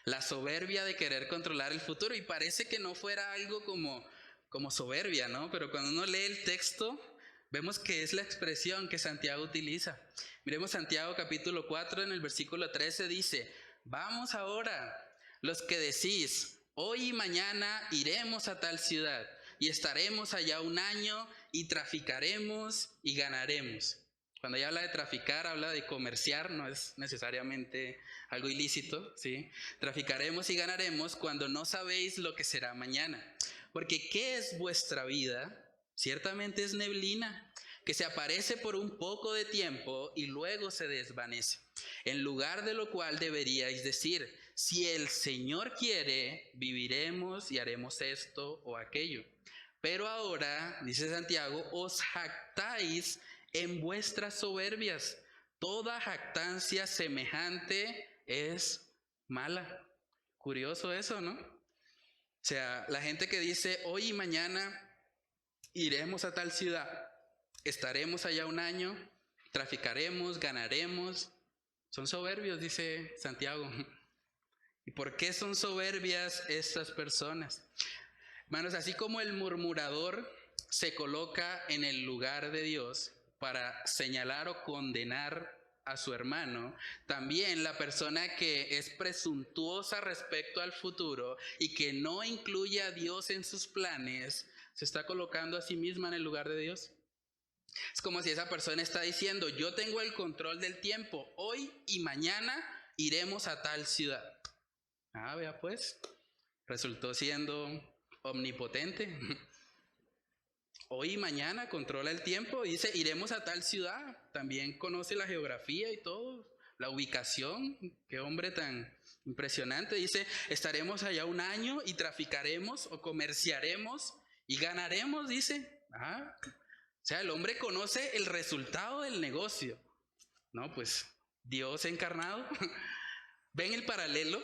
La soberbia de querer controlar el futuro. Y parece que no fuera algo como soberbia, ¿no? Pero cuando uno lee el texto, vemos que es la expresión que Santiago utiliza. Miremos Santiago capítulo 4 en el versículo 13 dice: vamos ahora, los que decís, hoy y mañana iremos a tal ciudad y estaremos allá un año y traficaremos y ganaremos. Cuando ella habla de traficar, habla de comerciar, no es necesariamente algo ilícito, ¿sí? Traficaremos y ganaremos cuando no sabéis lo que será mañana. Porque ¿qué es vuestra vida? Ciertamente es neblina, que se aparece por un poco de tiempo y luego se desvanece. En lugar de lo cual deberíais decir: si el Señor quiere, viviremos y haremos esto o aquello. Pero ahora, dice Santiago, os jactáis en vuestras soberbias. Toda jactancia semejante es mala. Curioso eso, ¿no? O sea, la gente que dice hoy y mañana iremos a tal ciudad, estaremos allá un año, traficaremos, ganaremos, son soberbios, dice Santiago. ¿Y por qué son soberbias estas personas? Hermanos, así como el murmurador se coloca en el lugar de Dios para señalar o condenar a su hermano, también la persona que es presuntuosa respecto al futuro y que no incluye a Dios en sus planes, Se está colocando a sí misma en el lugar de Dios. Es como si esa persona está diciendo, yo tengo el control del tiempo, hoy y mañana iremos a tal ciudad. Ah, vea pues, resultó siendo omnipotente. Hoy y mañana controla el tiempo, dice, iremos a tal ciudad. También conoce la geografía y todo, la ubicación. Qué hombre tan impresionante. Dice, estaremos allá un año y traficaremos o comerciaremos y ganaremos, dice. Ah, o sea, el hombre conoce el resultado del negocio. No, pues Dios encarnado. ¿Ven el paralelo?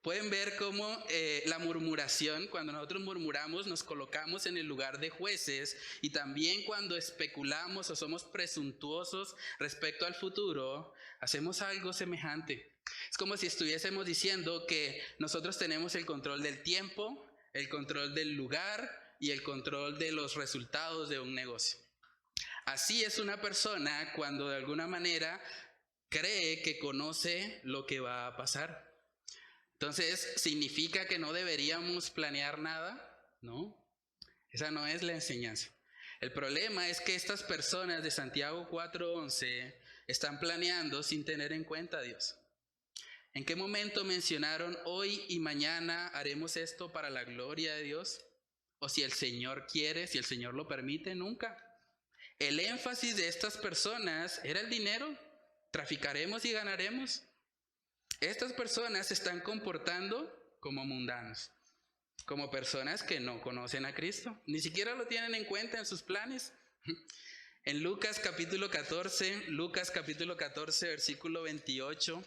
Pueden ver cómo la murmuración, cuando nosotros murmuramos, nos colocamos en el lugar de jueces, y también cuando especulamos o somos presuntuosos respecto al futuro, hacemos algo semejante. Es como si estuviésemos diciendo que nosotros tenemos el control del tiempo, el control del lugar y el control de los resultados de un negocio. Así es una persona cuando de alguna manera cree que conoce lo que va a pasar. Entonces, ¿significa que no deberíamos planear nada? No, esa no es la enseñanza. El problema es que estas personas de Santiago 4:11 están planeando sin tener en cuenta a Dios. ¿En qué momento mencionaron hoy y mañana haremos esto para la gloria de Dios? O si el Señor quiere, si el Señor lo permite, nunca. El énfasis de estas personas era el dinero. Traficaremos y ganaremos. Estas personas se están comportando como mundanos, como personas que no conocen a Cristo, ni siquiera lo tienen en cuenta en sus planes. En Lucas capítulo 14, versículo 28,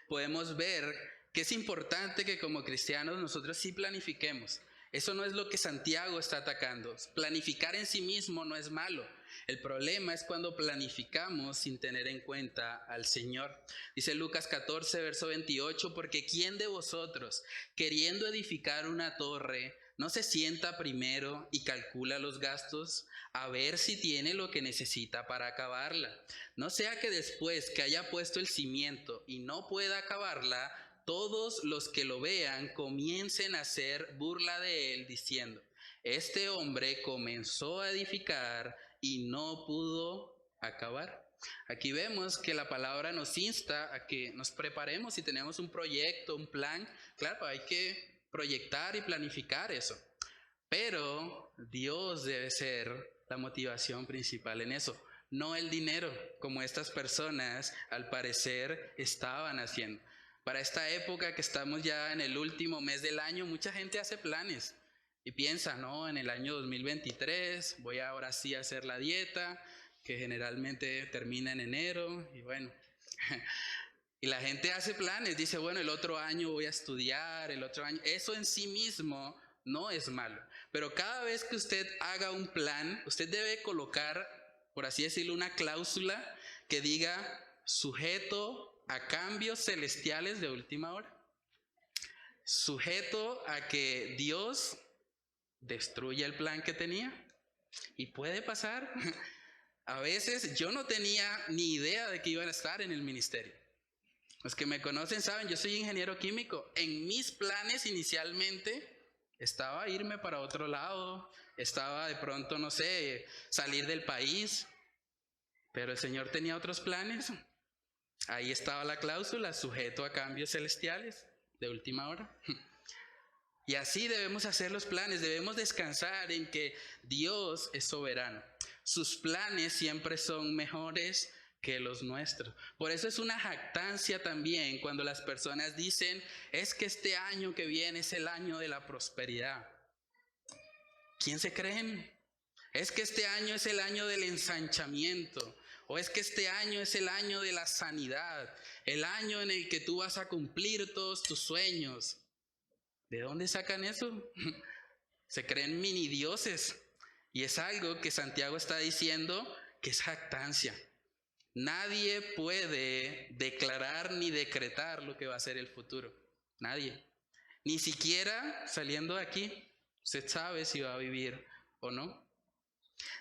podemos ver que es importante que como cristianos nosotros sí planifiquemos. Eso no es lo que Santiago está atacando. Planificar en sí mismo no es malo. El problema es cuando planificamos sin tener en cuenta al Señor. Dice Lucas 14, verso 28, porque ¿quién de vosotros, queriendo edificar una torre, no se sienta primero y calcula los gastos a ver si tiene lo que necesita para acabarla? No sea que después que haya puesto el cimiento y no pueda acabarla, todos los que lo vean comiencen a hacer burla de él, diciendo, este hombre comenzó a edificar y no pudo acabar. Aquí vemos que la palabra nos insta a que nos preparemos si tenemos un proyecto, un plan. Claro, hay que proyectar y planificar eso. Pero Dios debe ser la motivación principal en eso, no el dinero, como estas personas al parecer estaban haciendo. Para esta época que estamos ya en el último mes del año, mucha gente hace planes y piensa, no, en el año 2023 voy ahora sí a hacer la dieta, que generalmente termina en enero, y bueno, y la gente hace planes, dice, bueno, el otro año voy a estudiar, el otro año, eso en sí mismo no es malo, pero cada vez que usted haga un plan, usted debe colocar, por así decirlo, una cláusula que diga sujeto a cambios celestiales de última hora, sujeto a que Dios destruya el plan que tenía. Y puede pasar. A veces yo no tenía ni idea de que iban a estar en el ministerio. Los que me conocen saben, yo soy ingeniero químico. En mis planes inicialmente estaba irme para otro lado, estaba de pronto, no sé, salir del país, pero el Señor tenía otros planes. Ahí estaba la cláusula, sujeto a cambios celestiales de última hora. Y así debemos hacer los planes, debemos descansar en que Dios es soberano. Sus planes siempre son mejores que los nuestros. Por eso es una jactancia también cuando las personas dicen, es que este año que viene es el año de la prosperidad. ¿Quién se creen? Es que este año es el año del ensanchamiento. O es que este año es el año de la sanidad, el año en el que tú vas a cumplir todos tus sueños. ¿De dónde sacan eso? Se creen mini dioses. Y es algo que Santiago está diciendo que es jactancia. Nadie puede declarar ni decretar lo que va a ser el futuro. Nadie. Ni siquiera saliendo de aquí, usted sabe si va a vivir o no.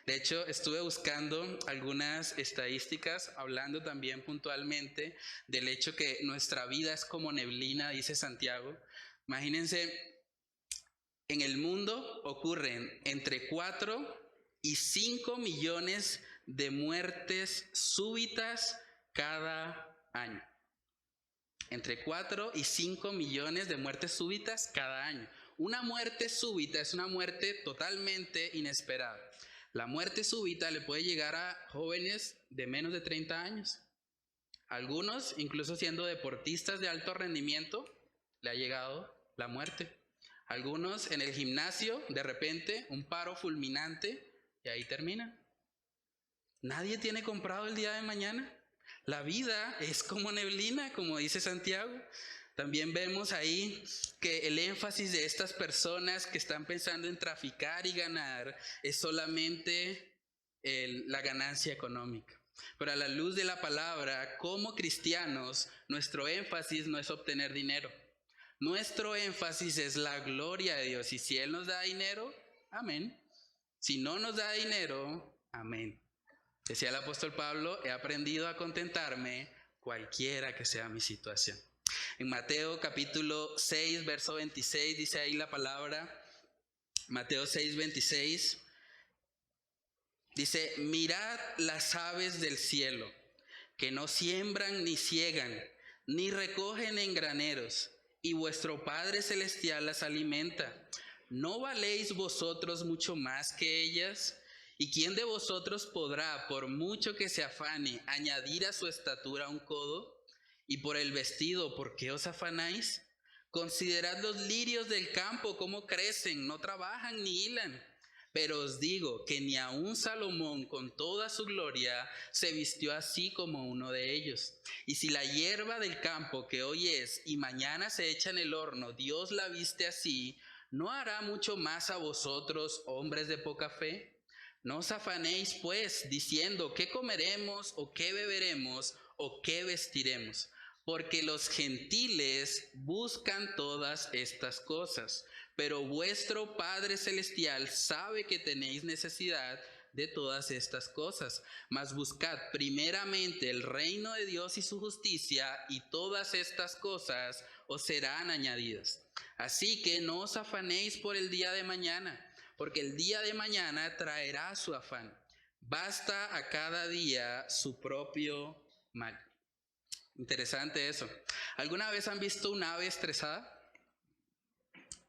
De hecho, estuve buscando algunas estadísticas, hablando también puntualmente del hecho que nuestra vida es como neblina, dice Santiago. Imagínense En el mundo ocurren entre 4 y 5 millones de muertes súbitas cada año. Entre 4 y 5 millones de muertes súbitas cada año. Una muerte súbita es una muerte totalmente inesperada. La muerte súbita le puede llegar a jóvenes de menos de 30 años. Algunos, incluso siendo deportistas de alto rendimiento, le ha llegado la muerte. Algunos en el gimnasio, de repente, un paro fulminante y ahí termina. Nadie tiene comprado el día de mañana. La vida es como neblina, como dice Santiago. También vemos ahí que el énfasis de estas personas que están pensando en traficar y ganar es solamente la ganancia económica. Pero a la luz de la palabra, como cristianos, nuestro énfasis no es obtener dinero. Nuestro énfasis es la gloria de Dios. Y si Él nos da dinero, amén. Si no nos da dinero, amén. Decía el apóstol Pablo, he aprendido a contentarme cualquiera que sea mi situación. En Mateo capítulo 6, verso 26, dice ahí la palabra, Mateo 6, 26, dice, mirad las aves del cielo, que no siembran ni ciegan, ni recogen en graneros, y vuestro Padre Celestial las alimenta. ¿No valéis vosotros mucho más que ellas? ¿Y quién de vosotros podrá, por mucho que se afane, añadir a su estatura un codo? Y por el vestido, ¿por qué os afanáis? Considerad los lirios del campo, cómo crecen, no trabajan ni hilan. Pero os digo que ni aun Salomón con toda su gloria se vistió así como uno de ellos. Y si la hierba del campo que hoy es y mañana se echa en el horno, Dios la viste así, ¿no hará mucho más a vosotros, hombres de poca fe? No os afanéis pues, diciendo, ¿qué comeremos o qué beberemos o qué vestiremos? Porque los gentiles buscan todas estas cosas, pero vuestro Padre Celestial sabe que tenéis necesidad de todas estas cosas. Mas buscad primeramente el reino de Dios y su justicia, y todas estas cosas os serán añadidas. Así que no os afanéis por el día de mañana, porque el día de mañana traerá su afán. Basta a cada día su propio mal. Interesante eso. ¿Alguna vez han visto un ave estresada?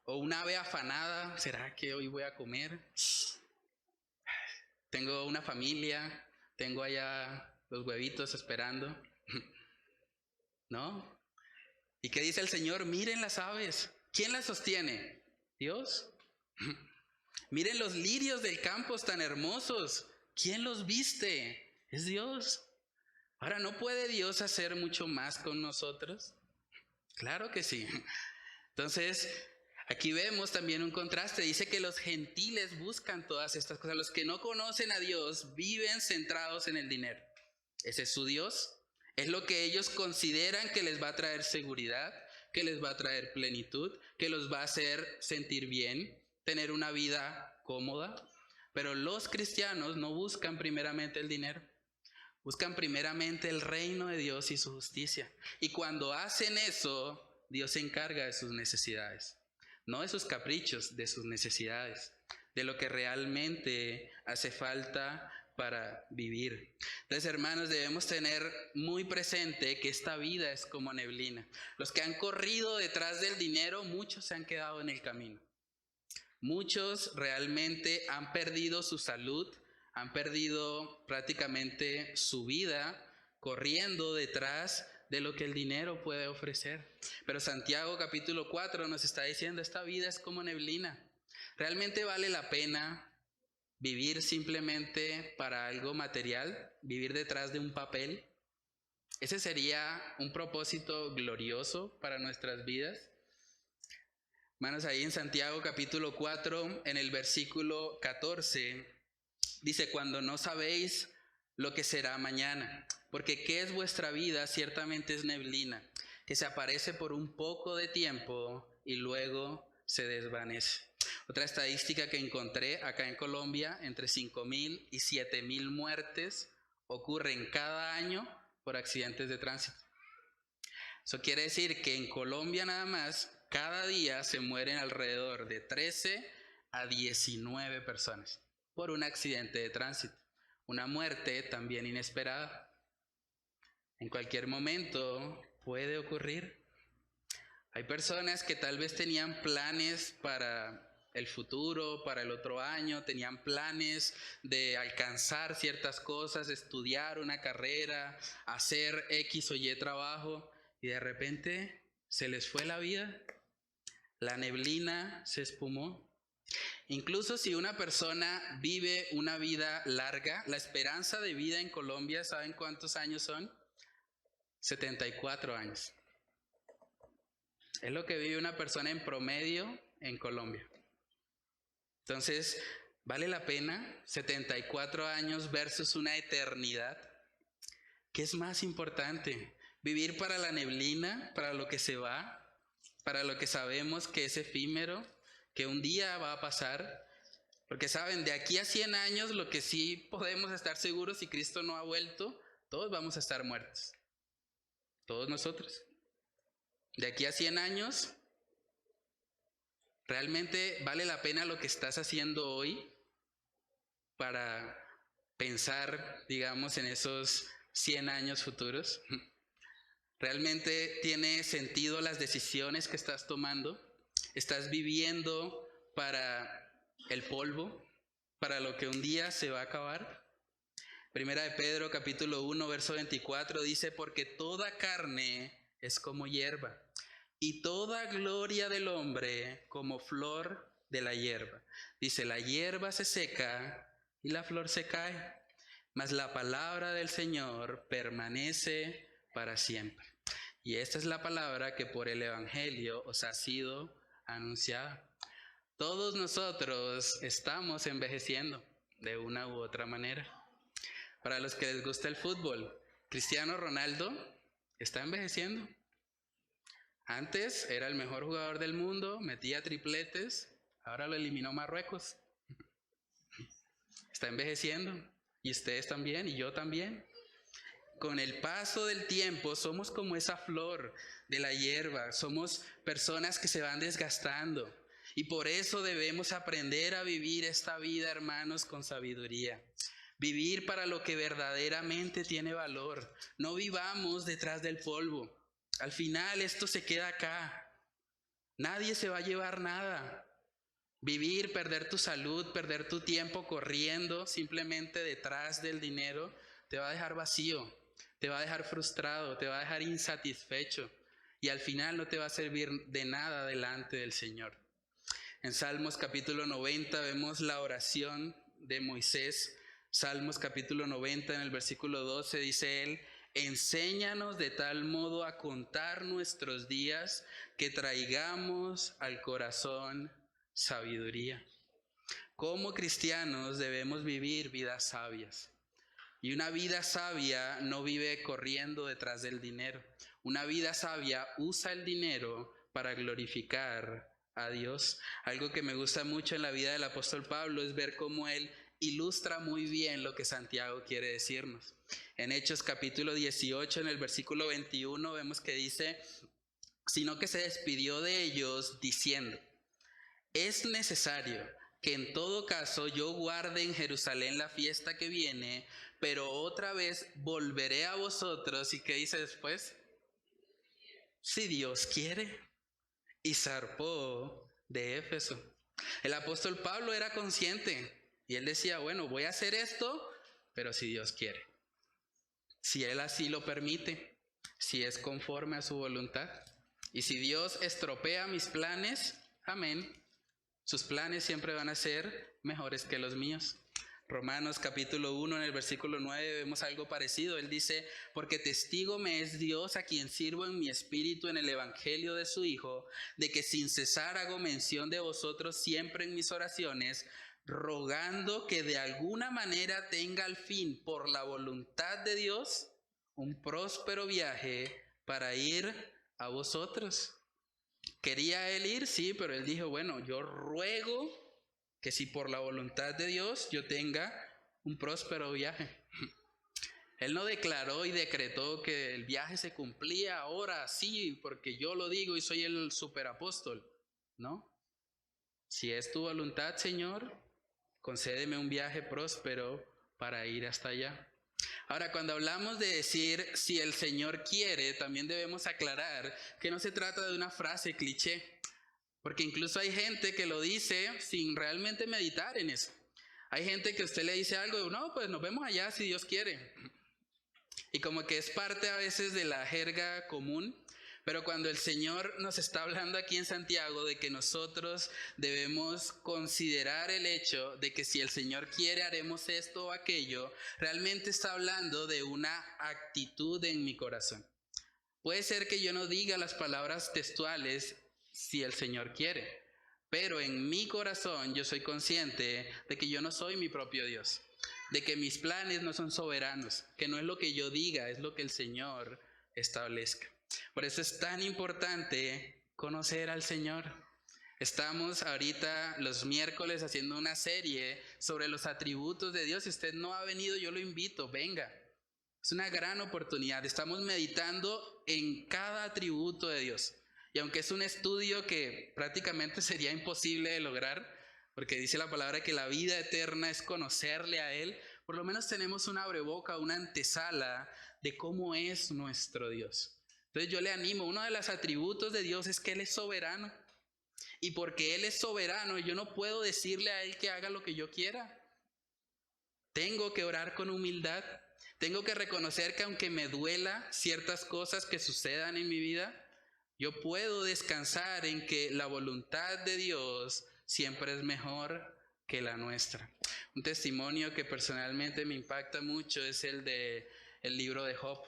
¿O un ave afanada? ¿Será que hoy voy a comer? Tengo una familia, tengo allá los huevitos esperando. ¿No? ¿Y qué dice el Señor? Miren las aves. ¿Quién las sostiene? ¿Dios? Miren los lirios del campo tan hermosos. ¿Quién los viste? Es Dios. Ahora, ¿no puede Dios hacer mucho más con nosotros? Claro que sí. Entonces, aquí vemos también un contraste. Dice que los gentiles buscan todas estas cosas. Los que no conocen a Dios viven centrados en el dinero. Ese es su Dios. Es lo que ellos consideran que les va a traer seguridad, que les va a traer plenitud, que los va a hacer sentir bien, tener una vida cómoda. Pero los cristianos no buscan primeramente el dinero. Buscan primeramente el reino de Dios y su justicia. Y cuando hacen eso, Dios se encarga de sus necesidades. No de sus caprichos, de sus necesidades. De lo que realmente hace falta para vivir. Entonces, hermanos, debemos tener muy presente que esta vida es como neblina. Los que han corrido detrás del dinero, muchos se han quedado en el camino. Muchos realmente han perdido su salud, han perdido prácticamente su vida corriendo detrás de lo que el dinero puede ofrecer. Pero Santiago capítulo 4 nos está diciendo, esta vida es como neblina. ¿Realmente vale la pena vivir simplemente para algo material? ¿Vivir detrás de un papel? ¿Ese sería un propósito glorioso para nuestras vidas? Hermanos, ahí en Santiago capítulo 4, en el versículo 14, dice, cuando no sabéis lo que será mañana, porque ¿qué es vuestra vida? Ciertamente es neblina, que se aparece por un poco de tiempo y luego se desvanece. Otra estadística que encontré acá en Colombia, entre 5,000 y 7,000 muertes ocurren cada año por accidentes de tránsito. Eso quiere decir que en Colombia nada más cada día se mueren alrededor de 13 a 19 personas por un accidente de tránsito. Una muerte también inesperada. En cualquier momento puede ocurrir. Hay personas que tal vez tenían planes para el futuro, para el otro año, tenían planes de alcanzar ciertas cosas, estudiar una carrera, hacer X o Y trabajo, y de repente se les fue la vida, la neblina se espumó. Incluso si una persona vive una vida larga, la esperanza de vida en Colombia, ¿saben cuántos años son? 74 años. Es lo que vive una persona en promedio en Colombia. Entonces, ¿vale la pena 74 años versus una eternidad? ¿Qué es más importante? ¿Vivir para la neblina, para lo que se va, para lo que sabemos que es efímero, que un día va a pasar? Porque saben, de aquí a 100 años lo que sí podemos estar seguros, si Cristo no ha vuelto, todos vamos a estar muertos. Todos nosotros. De aquí a 100 años, ¿realmente vale la pena lo que estás haciendo hoy para pensar, digamos, en esos 100 años futuros? ¿Realmente tiene sentido las decisiones que estás tomando? ¿Estás viviendo para el polvo, para lo que un día se va a acabar? Primera de Pedro, capítulo 1, verso 24, dice, porque toda carne es como hierba, y toda gloria del hombre como flor de la hierba. Dice, la hierba se seca y la flor se cae, mas la palabra del Señor permanece para siempre. Y esta es la palabra que por el Evangelio os ha sido anunciada. Todos nosotros estamos envejeciendo de una u otra manera. Para los que les gusta el fútbol, Cristiano Ronaldo está envejeciendo. Antes era el mejor jugador del mundo, metía tripletes, ahora lo eliminó Marruecos. Está envejeciendo, y ustedes también, y yo también. Con el paso del tiempo somos como esa flor de la hierba, somos personas que se van desgastando. Y por eso debemos aprender a vivir esta vida, hermanos, con sabiduría. Vivir para lo que verdaderamente tiene valor. No vivamos detrás del polvo. Al final esto se queda acá. Nadie se va a llevar nada. Vivir, perder tu salud, perder tu tiempo corriendo simplemente detrás del dinero, te va a dejar vacío, te va a dejar frustrado, te va a dejar insatisfecho y al final no te va a servir de nada delante del Señor. En Salmos capítulo 90 vemos la oración de Moisés. Salmos capítulo 90 en el versículo 12 dice él, enséñanos de tal modo a contar nuestros días que traigamos al corazón sabiduría. Como cristianos debemos vivir vidas sabias. Y una vida sabia no vive corriendo detrás del dinero. Una vida sabia usa el dinero para glorificar a Dios. Algo que me gusta mucho en la vida del apóstol Pablo es ver cómo él ilustra muy bien lo que Santiago quiere decirnos. En Hechos capítulo 18, en el versículo 21, vemos que dice, sino que se despidió de ellos diciendo, es necesario que en todo caso yo guarde en Jerusalén la fiesta que viene, pero otra vez volveré a vosotros. ¿Y qué dice después? Si Dios quiere. Y zarpó de Éfeso. El apóstol Pablo era consciente y él decía, bueno, voy a hacer esto, pero si Dios quiere. Si Él así lo permite, si es conforme a su voluntad. Y si Dios estropea mis planes, amén. Sus planes siempre van a ser mejores que los míos. Romanos capítulo 1 en el versículo 9 vemos algo parecido. Él dice, porque testigo me es Dios a quien sirvo en mi espíritu en el evangelio de su Hijo, de que sin cesar hago mención de vosotros siempre en mis oraciones, rogando que de alguna manera tenga al fin, por la voluntad de Dios, un próspero viaje para ir a vosotros. ¿Quería él ir? Sí, pero él dijo, bueno, yo ruego que si por la voluntad de Dios yo tenga un próspero viaje. Él no declaró y decretó que el viaje se cumplía ahora sí, porque yo lo digo y soy el superapóstol. No. Si es tu voluntad, Señor, concédeme un viaje próspero para ir hasta allá. Ahora, cuando hablamos de decir si el Señor quiere, también debemos aclarar que no se trata de una frase cliché, porque incluso hay gente que lo dice sin realmente meditar en eso. Hay gente que usted le dice algo, no, pues nos vemos allá si Dios quiere. Y como que es parte a veces de la jerga común, pero cuando el Señor nos está hablando aquí en Santiago de que nosotros debemos considerar el hecho de que si el Señor quiere haremos esto o aquello, realmente está hablando de una actitud en mi corazón. Puede ser que yo no diga las palabras textuales si el Señor quiere, pero en mi corazón yo soy consciente de que yo no soy mi propio Dios, de que mis planes no son soberanos, que no es lo que yo diga, es lo que el Señor establezca. Por eso es tan importante conocer al Señor. Estamos ahorita los miércoles haciendo una serie sobre los atributos de Dios. Si usted no ha venido, yo lo invito, venga. Es una gran oportunidad. Estamos meditando en cada atributo de Dios. Y aunque es un estudio que prácticamente sería imposible de lograr, porque dice la palabra que la vida eterna es conocerle a Él, por lo menos tenemos una abreboca, una antesala de cómo es nuestro Dios. Entonces yo le animo, uno de los atributos de Dios es que Él es soberano. Y porque Él es soberano, yo no puedo decirle a Él que haga lo que yo quiera. Tengo que orar con humildad. Tengo que reconocer que aunque me duela ciertas cosas que sucedan en mi vida, yo puedo descansar en que la voluntad de Dios siempre es mejor que la nuestra. Un testimonio que personalmente me impacta mucho es el del libro de Job.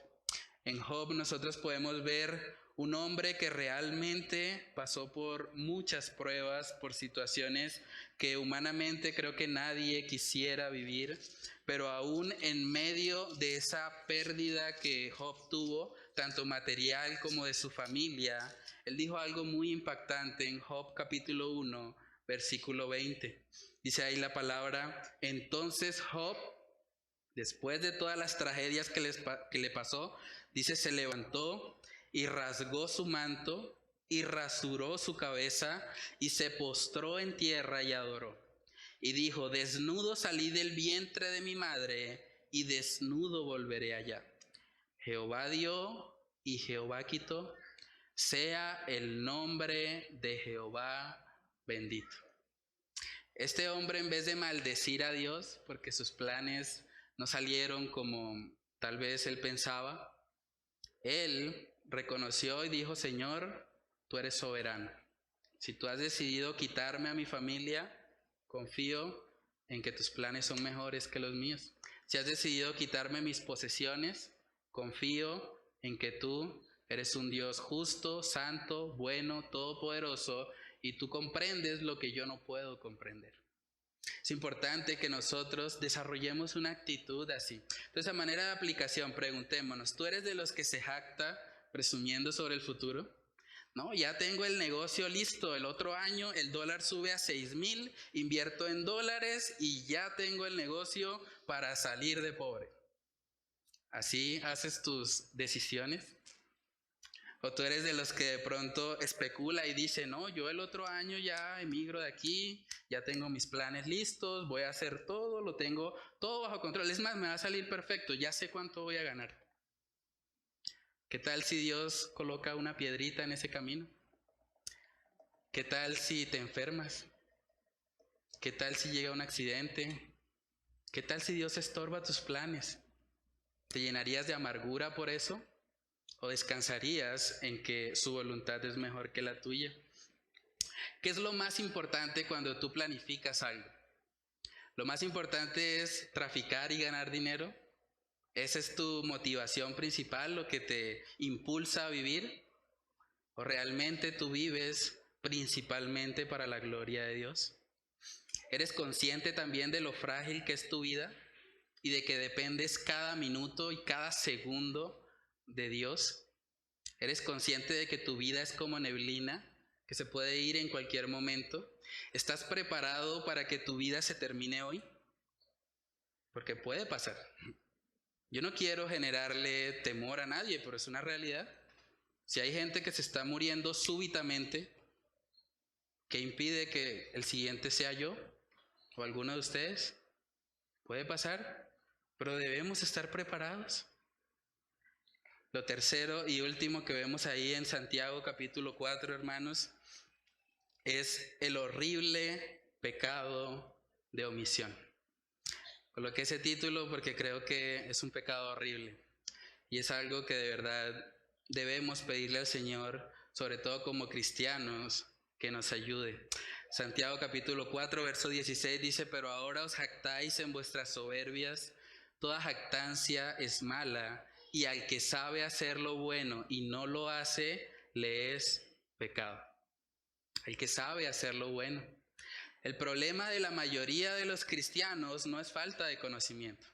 En Job nosotros podemos ver un hombre que realmente pasó por muchas pruebas, por situaciones que humanamente creo que nadie quisiera vivir, pero aún en medio de esa pérdida que Job tuvo, tanto material como de su familia, él dijo algo muy impactante en Job capítulo 1, versículo 20. Dice ahí la palabra, entonces Job, después de todas las tragedias que le pasó, dice, se levantó y rasgó su manto y rasuró su cabeza y se postró en tierra y adoró. Y dijo, desnudo salí del vientre de mi madre y desnudo volveré allá. Jehová dio y Jehová quitó. Sea el nombre de Jehová bendito. Este hombre, en vez de maldecir a Dios porque sus planes no salieron como tal vez él pensaba, él reconoció y dijo, Señor, tú eres soberano. Si tú has decidido quitarme a mi familia, confío en que tus planes son mejores que los míos. Si has decidido quitarme mis posesiones, confío en que tú eres un Dios justo, santo, bueno, todopoderoso, y tú comprendes lo que yo no puedo comprender. Es importante que nosotros desarrollemos una actitud así. Entonces, a manera de aplicación, preguntémonos, ¿tú eres de los que se jacta presumiendo sobre el futuro? No, ya tengo el negocio listo, el otro año el dólar sube a 6,000, invierto en dólares y ya tengo el negocio para salir de pobre. ¿Así haces tus decisiones? ¿O tú eres de los que de pronto especula y dice, no, yo el otro año ya emigro de aquí, ya tengo mis planes listos, voy a hacer todo, lo tengo todo bajo control. Es más, me va a salir perfecto, ya sé cuánto voy a ganar. ¿Qué tal si Dios coloca una piedrita en ese camino? ¿Qué tal si te enfermas? ¿Qué tal si llega un accidente? ¿Qué tal si Dios estorba tus planes? ¿Te llenarías de amargura por eso? ¿O descansarías en que su voluntad es mejor que la tuya? ¿Qué es lo más importante cuando tú planificas algo? ¿Lo más importante es traficar y ganar dinero? ¿Esa es tu motivación principal, lo que te impulsa a vivir? ¿O realmente tú vives principalmente para la gloria de Dios? ¿Eres consciente también de lo frágil que es tu vida y de que dependes cada minuto y cada segundo de Dios? ¿Eres consciente de que tu vida es como neblina, que se puede ir en cualquier momento? ¿Estás preparado para que tu vida se termine hoy? Porque puede pasar. Yo no quiero generarle temor a nadie, pero es una realidad. Si hay gente que se está muriendo súbitamente, ¿qué impide que el siguiente sea yo o alguno de ustedes? Puede pasar, pero debemos estar preparados. Lo tercero y último que vemos ahí en Santiago capítulo 4, hermanos, es el horrible pecado de omisión. Coloqué ese título porque creo que es un pecado horrible y es algo que de verdad debemos pedirle al Señor, sobre todo como cristianos, que nos ayude. Santiago capítulo 4, verso 16 dice: pero ahora os jactáis en vuestras soberbias, toda jactancia es mala, y al que sabe hacer lo bueno y no lo hace, le es pecado. El que sabe hacer lo bueno. El problema de la mayoría de los cristianos no es falta de conocimiento.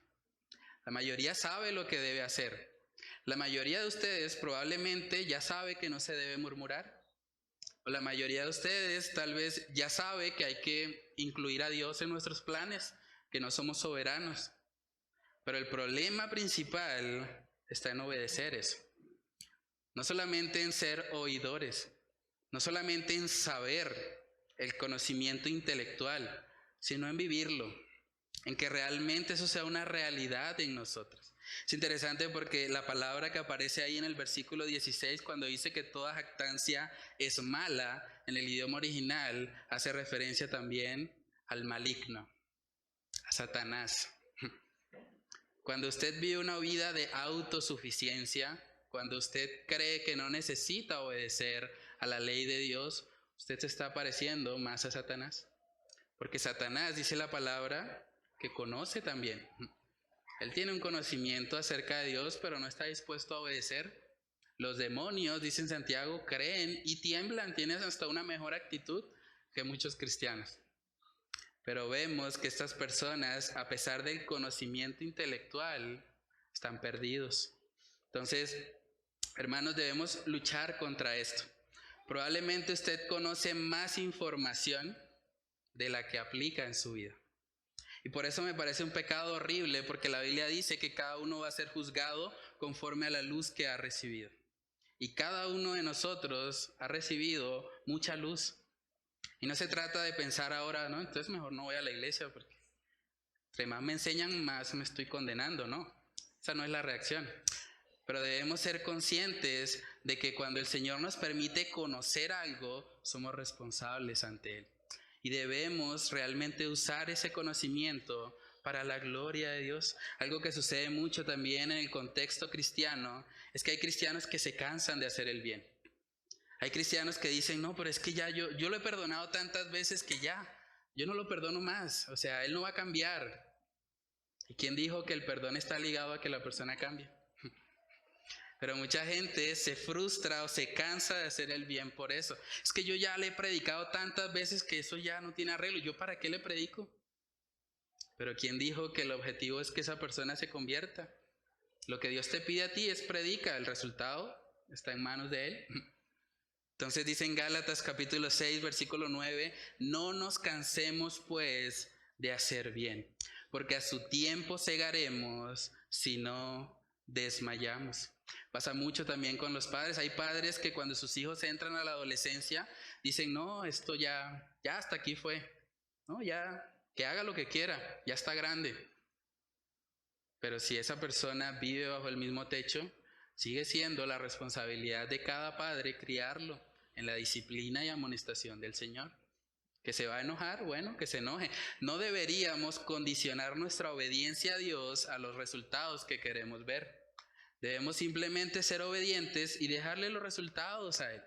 La mayoría sabe lo que debe hacer. La mayoría de ustedes probablemente ya sabe que no se debe murmurar. O la mayoría de ustedes tal vez ya sabe que hay que incluir a Dios en nuestros planes, que no somos soberanos. Pero el problema principal está en obedecer eso. No solamente en ser oidores, no solamente en saber el conocimiento intelectual, sino en vivirlo, en que realmente eso sea una realidad en nosotros. Es interesante porque la palabra que aparece ahí en el versículo 16, cuando dice que toda jactancia es mala, en el idioma original hace referencia también al maligno, a Satanás. Cuando usted vive una vida de autosuficiencia, cuando usted cree que no necesita obedecer a la ley de Dios, usted se está pareciendo más a Satanás. Porque Satanás, dice la palabra, que conoce también. Él tiene un conocimiento acerca de Dios, pero no está dispuesto a obedecer. Los demonios, dice en Santiago, creen y tiemblan, tienen hasta una mejor actitud que muchos cristianos. Pero vemos que estas personas, a pesar del conocimiento intelectual, están perdidos. Entonces, hermanos, debemos luchar contra esto. Probablemente usted conoce más información de la que aplica en su vida. Y por eso me parece un pecado horrible, porque la Biblia dice que cada uno va a ser juzgado conforme a la luz que ha recibido. Y cada uno de nosotros ha recibido mucha luz. Y no se trata de pensar ahora, no, entonces mejor no voy a la iglesia, porque entre más me enseñan, más me estoy condenando, ¿no? Esa no es la reacción. Pero debemos ser conscientes de que cuando el Señor nos permite conocer algo, somos responsables ante Él. Y debemos realmente usar ese conocimiento para la gloria de Dios. Algo que sucede mucho también en el contexto cristiano es que hay cristianos que se cansan de hacer el bien. Hay cristianos que dicen, no, pero es que ya yo lo he perdonado tantas veces que ya, yo no lo perdono más. O sea, Él no va a cambiar. ¿Y quién dijo que el perdón está ligado a que la persona cambie? Pero mucha gente se frustra o se cansa de hacer el bien por eso. Es que yo ya le he predicado tantas veces que eso ya no tiene arreglo. ¿Yo para qué le predico? Pero ¿quién dijo que el objetivo es que esa persona se convierta? Lo que Dios te pide a ti es predica. El resultado está en manos de Él. Entonces dice en Gálatas capítulo 6, versículo 9, no nos cansemos pues de hacer bien, porque a su tiempo segaremos si no desmayamos. Pasa mucho también con los padres. Hay padres que cuando sus hijos entran a la adolescencia dicen, no, esto ya hasta aquí fue, no, ya que haga lo que quiera, ya está grande. Pero si esa persona vive bajo el mismo techo, sigue siendo la responsabilidad de cada padre criarlo en la disciplina y amonestación del Señor. ¿Que se va a enojar? Bueno, que se enoje. No deberíamos condicionar nuestra obediencia a Dios a los resultados que queremos ver. Debemos simplemente ser obedientes y dejarle los resultados a Él.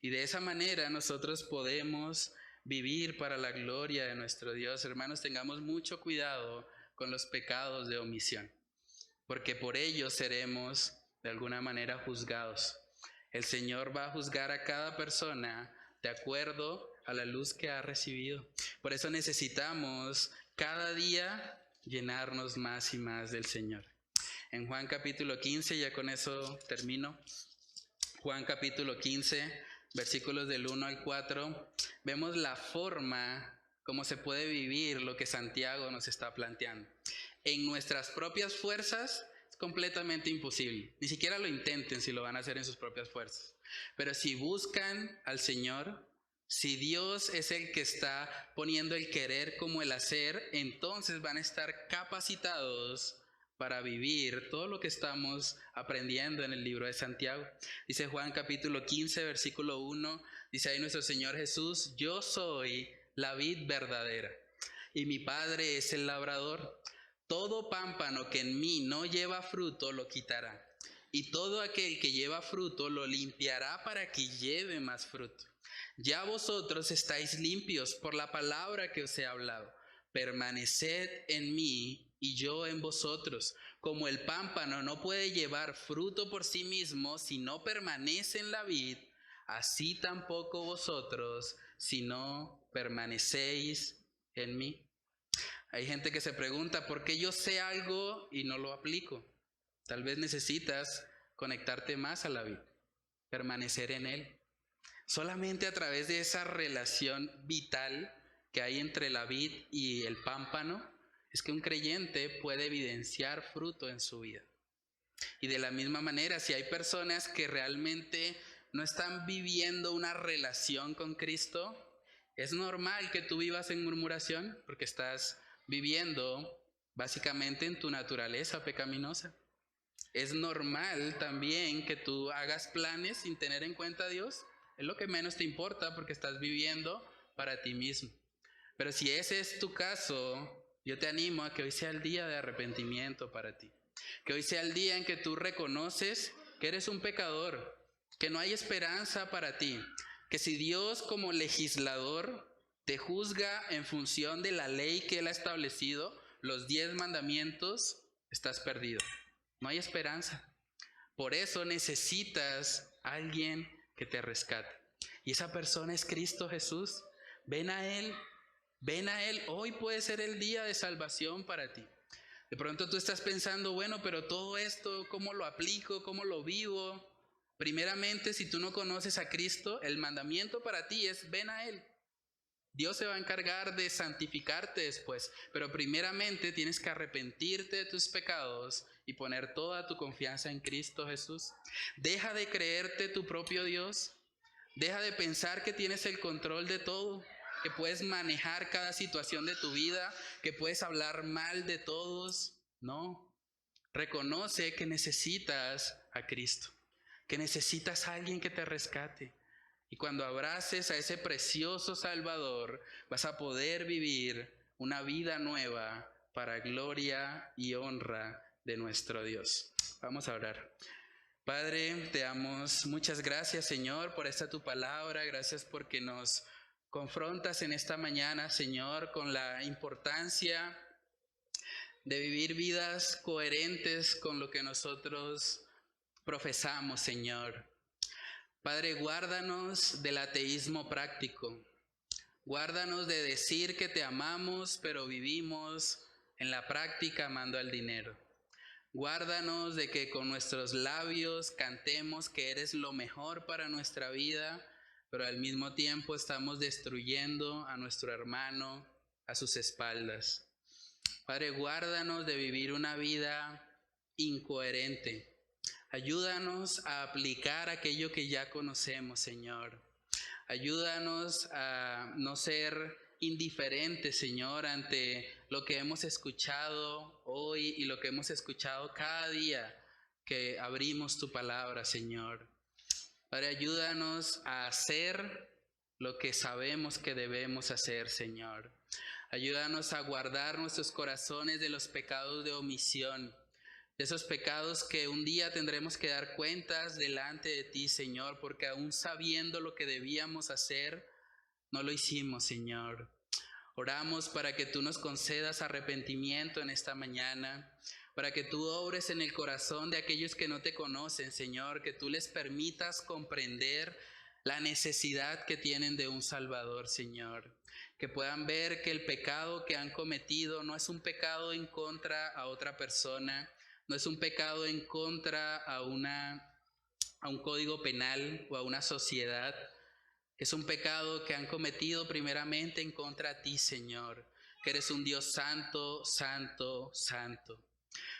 Y de esa manera nosotros podemos vivir para la gloria de nuestro Dios. Hermanos, tengamos mucho cuidado con los pecados de omisión, porque por ellos seremos de alguna manera juzgados. El Señor va a juzgar a cada persona de acuerdo a la luz que ha recibido. Por eso necesitamos cada día llenarnos más y más del Señor. En Juan capítulo 15, ya con eso termino. Juan capítulo 15, versículos del 1 al 4, vemos la forma como se puede vivir lo que Santiago nos está planteando. En nuestras propias fuerzas Es completamente imposible. Ni siquiera lo intenten si lo van a hacer en sus propias fuerzas. Pero si buscan al Señor, si Dios es el que está poniendo el querer como el hacer, entonces van a estar capacitados para vivir todo lo que estamos aprendiendo en el libro de Santiago. Dice Juan capítulo 15, versículo 1, dice ahí nuestro Señor Jesús: yo soy la vid verdadera y mi Padre es el labrador. Todo pámpano que en mí no lleva fruto lo quitará, y todo aquel que lleva fruto lo limpiará para que lleve más fruto. Ya vosotros estáis limpios por la palabra que os he hablado. Permaneced en mí y yo en vosotros. Como el pámpano no puede llevar fruto por sí mismo si no permanece en la vid, así tampoco vosotros si no permanecéis en mí. Hay gente que se pregunta, ¿por qué yo sé algo y no lo aplico? Tal vez necesitas conectarte más a la vid, permanecer en él. Solamente a través de esa relación vital que hay entre la vid y el pámpano es que un creyente puede evidenciar fruto en su vida. Y de la misma manera, si hay personas que realmente no están viviendo una relación con Cristo, es normal que tú vivas en murmuración porque estás viviendo básicamente en tu naturaleza pecaminosa. Es normal también que tú hagas planes sin tener en cuenta a Dios. Es lo que menos te importa porque estás viviendo para ti mismo. Pero si ese es tu caso, yo te animo a que hoy sea el día de arrepentimiento para ti. Que hoy sea el día en que tú reconoces que eres un pecador, que no hay esperanza para ti. Que si Dios como legislador te juzga en función de la ley que Él ha establecido, los 10 mandamientos, estás perdido. No hay esperanza. Por eso necesitas a alguien que te rescate. Y esa persona es Cristo Jesús. Ven a Él. Ven a Él. Hoy puede ser el día de salvación para ti. De pronto tú estás pensando, bueno, pero todo esto, ¿cómo lo aplico? ¿Cómo lo vivo? Primeramente, si tú no conoces a Cristo, el mandamiento para ti es ven a Él. Dios se va a encargar de santificarte después, pero primeramente tienes que arrepentirte de tus pecados y poner toda tu confianza en Cristo Jesús. Deja de creerte tu propio Dios. Deja de pensar que tienes el control de todo, que puedes manejar cada situación de tu vida, que puedes hablar mal de todos. No. Reconoce que necesitas a Cristo, que necesitas a alguien que te rescate. Y cuando abraces a ese precioso Salvador, vas a poder vivir una vida nueva para gloria y honra de nuestro Dios. Vamos a orar. Padre, te damos muchas gracias, Señor, por esta tu palabra. Gracias porque nos confrontas en esta mañana, Señor, con la importancia de vivir vidas coherentes con lo que nosotros profesamos, Señor. Padre, guárdanos del ateísmo práctico. Guárdanos de decir que te amamos, pero vivimos en la práctica amando al dinero. Guárdanos de que con nuestros labios cantemos que eres lo mejor para nuestra vida, pero al mismo tiempo estamos destruyendo a nuestro hermano a sus espaldas. Padre, guárdanos de vivir una vida incoherente. Ayúdanos a aplicar aquello que ya conocemos, Señor. Ayúdanos a no ser indiferentes, Señor, ante lo que hemos escuchado hoy y lo que hemos escuchado cada día que abrimos tu palabra, Señor. Padre, ayúdanos a hacer lo que sabemos que debemos hacer, Señor. Ayúdanos a guardar nuestros corazones de los pecados de omisión, de esos pecados que un día tendremos que dar cuentas delante de ti, Señor, porque aún sabiendo lo que debíamos hacer, no lo hicimos, Señor. Oramos para que tú nos concedas arrepentimiento en esta mañana, para que tú obres en el corazón de aquellos que no te conocen, Señor, que tú les permitas comprender la necesidad que tienen de un Salvador, Señor. Que puedan ver que el pecado que han cometido no es un pecado en contra a otra persona, no es un pecado en contra a un código penal o a una sociedad. Es un pecado que han cometido primeramente en contra a ti, Señor, que eres un Dios santo, santo, santo.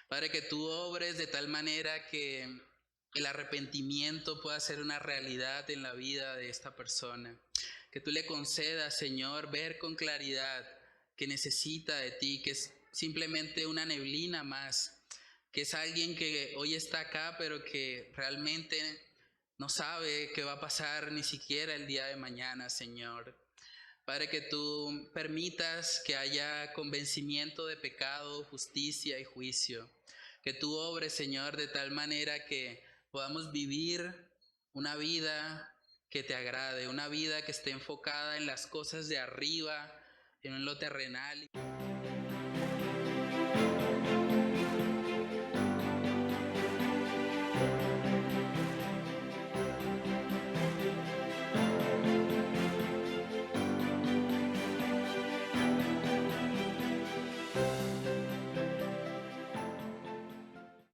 Padre, que tú obres de tal manera que el arrepentimiento pueda ser una realidad en la vida de esta persona. Que tú le concedas, Señor, ver con claridad que necesita de ti, que es simplemente una neblina más, que es alguien que hoy está acá, pero que realmente no sabe qué va a pasar ni siquiera el día de mañana, Señor. Padre, que tú permitas que haya convencimiento de pecado, justicia y juicio. Que tú obres, Señor, de tal manera que podamos vivir una vida que te agrade, una vida que esté enfocada en las cosas de arriba, en lo terrenal.